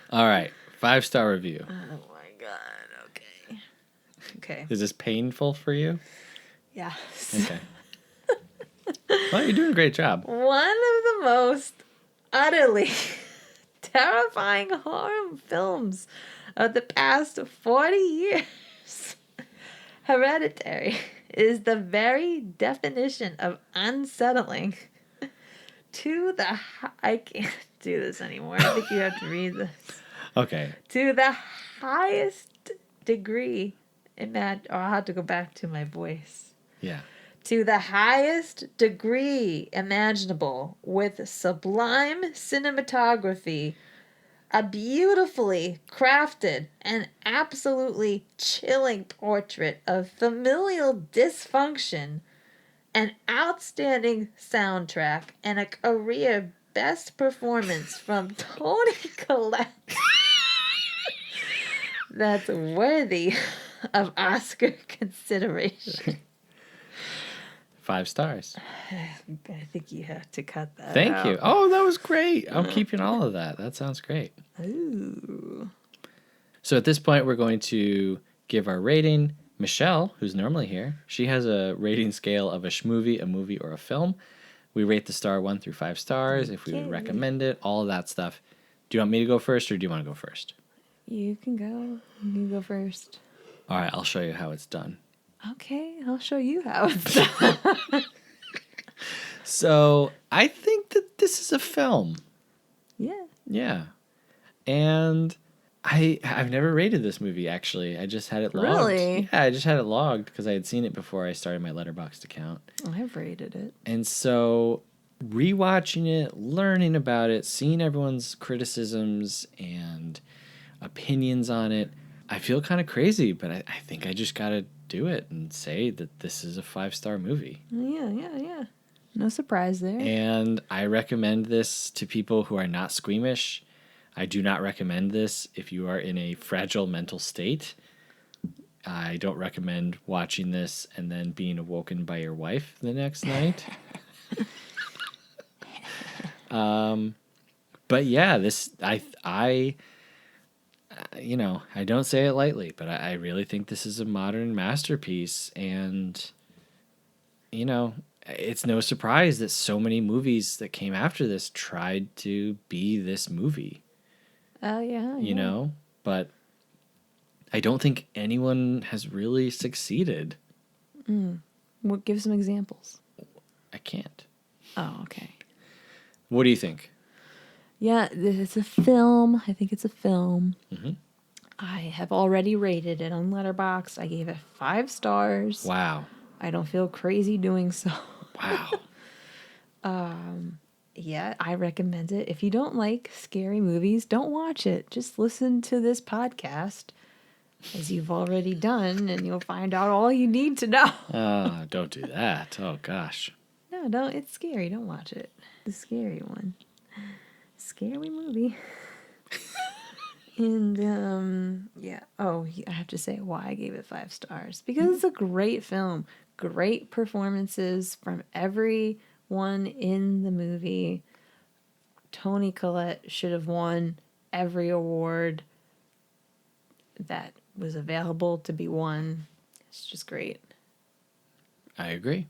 S1: All right. 5-star review.
S2: Oh my god. Okay.
S1: Is this painful for you?
S2: Yes.
S1: Okay. Well, you're doing a great job.
S2: One of the most utterly terrifying horror films of the past 40 years
S4: Hereditary is the very definition of unsettling. I can't do this anymore. I think you have to read this.
S1: Okay.
S4: To the highest degree, or I'll have to go back to my voice.
S1: Yeah.
S4: To the highest degree imaginable, with sublime cinematography, a beautifully crafted and absolutely chilling portrait of familial dysfunction, an outstanding soundtrack, and a career best performance from Toni Collette that's worthy of Oscar consideration.
S1: 5 stars.
S4: I think you have to cut that
S1: Thank
S4: out.
S1: you. Oh, that was great. I'm keeping all of that. That sounds great.
S4: Ooh.
S1: So at this point, we're going to give our rating. Michelle, who's normally here, she has a rating scale of a schmovie, a movie, or a film. We rate the star 1 through 5 stars, if we would recommend it, all of that stuff. Do you want me to go first, or do you want to go first?
S2: You can go. You can go first.
S1: All right, I'll show you how it's done.
S2: Okay, I'll show you how it's done.
S1: So I think that this is a film.
S2: Yeah.
S1: Yeah. And I've never rated this movie, actually. I just had it logged.
S2: Really?
S1: Yeah, I just had it logged because I had seen it before I started my Letterboxd account.
S2: I've rated it.
S1: And so rewatching it, learning about it, seeing everyone's criticisms and opinions on it, I feel kind of crazy, but I think I just got to do it and say that this is a 5-star movie.
S2: Yeah. No surprise there.
S1: And I recommend this to people who are not squeamish. I do not recommend this if you are in a fragile mental state. I don't recommend watching this and then being awoken by your wife the next night. But yeah, I don't say it lightly, but I really think this is a modern masterpiece. And, it's no surprise that so many movies that came after this tried to be this movie.
S2: Oh, yeah.
S1: You know? But I don't think anyone has really succeeded.
S2: What? Give some examples.
S1: I can't.
S2: Oh, okay.
S1: What do you think?
S2: Yeah, it's a film. I think it's a film.
S1: Mm-hmm.
S2: I have already rated it on Letterboxd. I gave it 5 stars.
S1: Wow.
S2: I don't feel crazy doing so.
S1: Wow.
S2: Yeah, I recommend it. If you don't like scary movies, don't watch it. Just listen to this podcast, as you've already done, and you'll find out all you need to know.
S1: Don't do that. Oh, gosh.
S2: No, don't. It's scary. Don't watch it. The scary one. Scary movie. And, yeah. Oh, I have to say why I gave it 5 stars. Because it's a great film. Great performances from everyone in the movie. Toni Collette should have won every award that was available to be won. It's just great.
S1: I agree.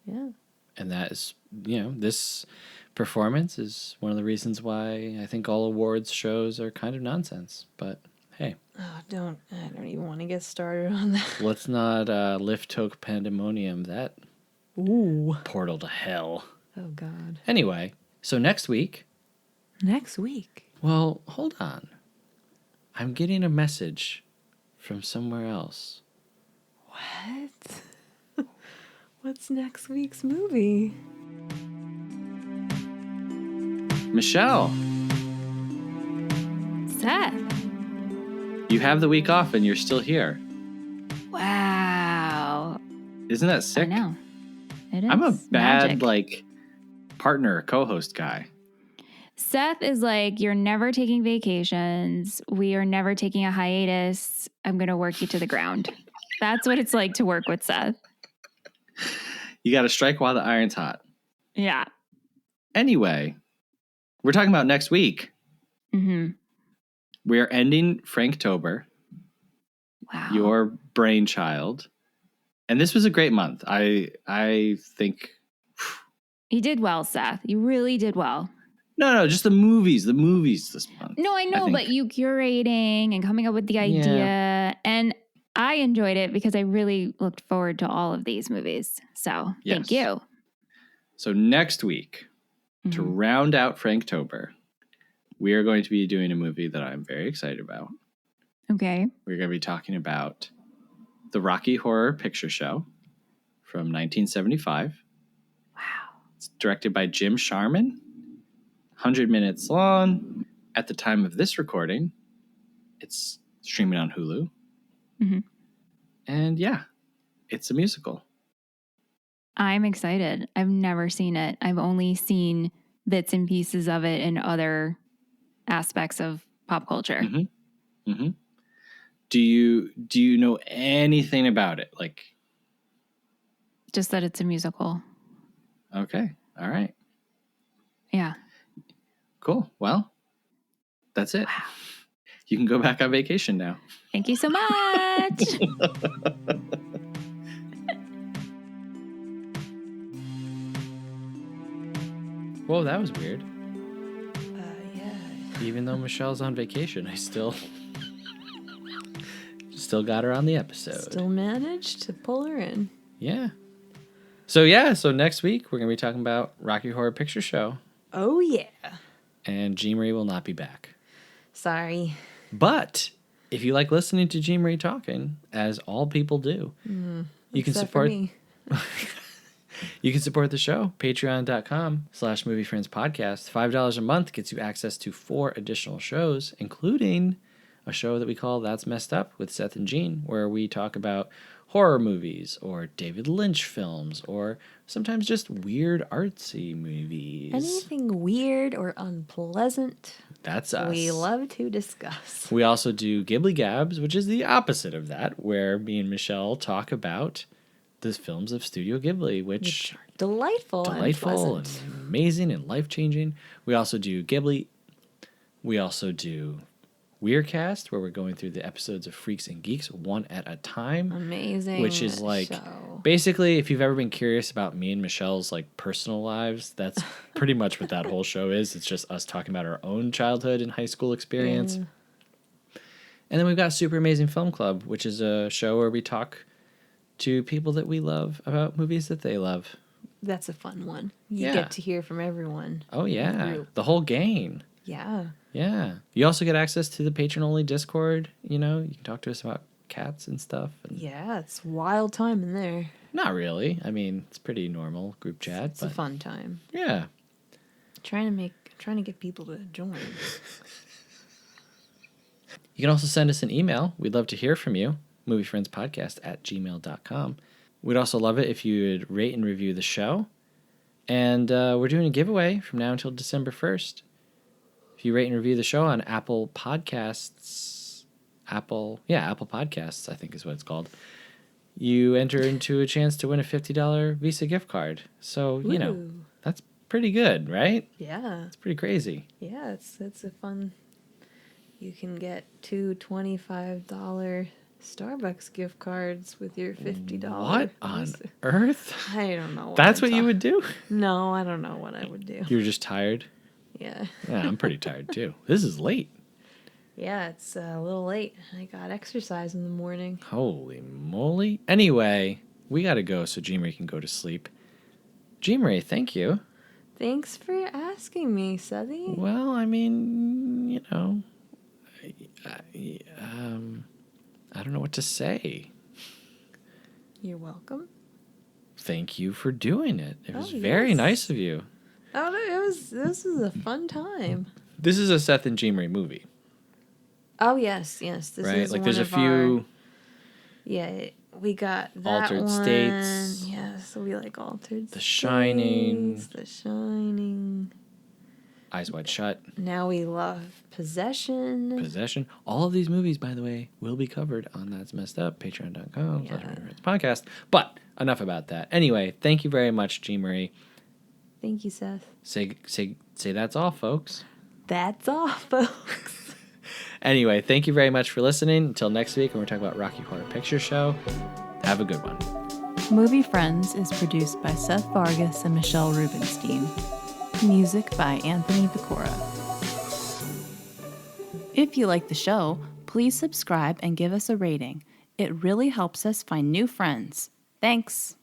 S2: Yeah.
S1: And that is, this performance is one of the reasons why I think all awards shows are kind of nonsense. But hey.
S2: Oh, I don't even want to get started on that.
S1: Let's not lift toke pandemonium that portal to hell.
S2: Oh, God.
S1: Anyway, so next week.
S2: Next week?
S1: Well, hold on. I'm getting a message from somewhere else.
S2: What? What's next week's movie?
S1: Michelle,
S5: Seth.
S1: you have the week off and you're still here.
S5: Wow.
S1: Isn't that sick?
S5: I know. It is.
S1: I'm a bad,
S5: magic.
S1: partner, co-host guy.
S5: Seth is like, you're never taking vacations. We are never taking a hiatus. I'm going to work you to the ground. That's what it's like to work with Seth.
S1: You got to strike while the iron's hot.
S5: Yeah.
S1: Anyway, we're talking about next week.
S5: Mm-hmm.
S1: We are ending Franktober,
S5: Wow.
S1: your brainchild. And this was a great month. I think...
S5: You did well, Seth. You really did well.
S1: No, just the movies this month.
S5: No, I know, but you curating and coming up with the idea.
S1: Yeah.
S5: And I enjoyed it because I really looked forward to all of these movies. So thank
S1: Yes.
S5: you.
S1: So next week, to round out Franktober, we are going to be doing a movie that I'm very excited about.
S5: Okay.
S1: We're going to be talking about the Rocky Horror Picture Show from 1975.
S5: Wow.
S1: It's directed by Jim Sharman. 100 minutes long. At the time of this recording, it's streaming on Hulu.
S5: Mm-hmm.
S1: And yeah, it's a musical.
S5: I'm excited. I've never seen it. I've only seen bits and pieces of it in other aspects of pop culture.
S1: Mm-hmm. Mm-hmm. Do you know anything about it? Like,
S5: Just that it's a musical.
S1: okay, all right,
S5: Yeah.
S1: cool. Well, that's it.
S5: Wow.
S1: You can go back on vacation now.
S5: Thank you so much.
S1: Whoa, that was weird.
S2: Yeah.
S1: Even though Michelle's on vacation, I still got her on the episode.
S2: Still managed to pull her in.
S1: Yeah. So next week we're gonna be talking about Rocky Horror Picture Show,
S2: Oh, yeah.
S1: and Jeanmarie will not be back.
S2: Sorry.
S1: But if you like listening to Jeanmarie talking, as all people do, you can
S2: Except for
S1: support.
S2: me.
S1: You can support the show, patreon.com/moviefriendspodcast. $5 a month gets you access to 4 additional shows, including a show that we call That's Messed Up with Seth and Jean, where we talk about horror movies or David Lynch films or sometimes just weird artsy movies.
S2: Anything weird or unpleasant,
S1: That's us.
S2: we love to discuss.
S1: We also do Ghibli Gabs, which is the opposite of that, where me and Michelle talk about the films of Studio Ghibli, which
S2: Delightful and
S1: delightful and
S2: pleasant.
S1: amazing and life-changing. We also do Ghibli. We also do Weirdcast, where we're going through the episodes of Freaks and Geeks one at a time.
S2: Amazing.
S1: Which is like,
S2: show.
S1: basically, if you've ever been curious about me and Michelle's like personal lives, that's pretty much what that whole show is. It's just us talking about our own childhood and high school experience.
S2: Yeah.
S1: And then we've got Super Amazing Film Club, which is a show where we talk to people that we love about movies that they love.
S2: That's a fun one. You
S1: Yeah.
S2: get to hear from everyone.
S1: Oh, yeah.
S2: Group.
S1: The whole gang.
S2: Yeah.
S1: Yeah. You also get access to the patron-only Discord. You know, you can talk to us about cats and stuff. And
S2: Yeah, it's wild time in there.
S1: not really. I mean, it's pretty normal group chat.
S2: It's a fun time.
S1: Yeah.
S2: Trying to get people to join.
S1: You can also send us an email. We'd love to hear from you. moviefriendspodcast@gmail.com. We'd also love it if you'd rate and review the show. And we're doing a giveaway from now until December 1st. If you rate and review the show on Apple Podcasts, Apple Podcasts, I think is what it's called, you enter into a chance to win a $50 Visa gift card. So, you know,
S2: Ooh.
S1: that's pretty good, right?
S2: Yeah.
S1: It's pretty crazy.
S2: Yeah, it's a fun. You can get 2 $25 Starbucks gift cards with your $50.
S1: What on earth?
S2: I don't know.
S1: That's what you would do?
S2: No, I don't know what I would do.
S1: You're just tired?
S2: Yeah.
S1: Yeah, I'm pretty tired too. This is late.
S2: Yeah, it's a little late. I got exercise in the morning.
S1: Holy moly. Anyway, we got to go so Jeanmarie can go to sleep. Jeanmarie, thank you.
S2: Thanks for asking me, Sethie.
S1: Well, I mean, you know, I don't know what to say.
S2: You're welcome.
S1: Thank you for doing it. It was
S2: Oh,
S1: very
S2: yes.
S1: nice of you.
S2: Oh, this was a fun time.
S1: This is a Seth and Jeanmarie movie,
S2: Oh yes. This
S1: right?
S2: is
S1: Like
S2: one
S1: there's a
S2: of
S1: few
S2: our, yeah, we got that
S1: Altered
S2: one.
S1: States.
S2: Yeah, so we like Altered
S1: The Shining.
S2: States, The Shining.
S1: Eyes Wide Shut,
S2: Now we love Possession.
S1: Possession. All of these movies, by the way, will be covered on That's Messed Up, patreon.com/podcast. But enough about that. Anyway, thank you very much, Jeanmarie.
S2: Thank you, Seth.
S1: Say that's all, folks.
S2: That's all, folks.
S1: Anyway, thank you very much for listening. Until next week, when we're talking about Rocky Horror Picture Show, have a good one.
S2: Movie Friends is produced by Seth Vargas and Michelle Rubenstein. Music by Anthony Pecora. If you like the show, please subscribe and give us a rating. It really helps us find new friends. Thanks.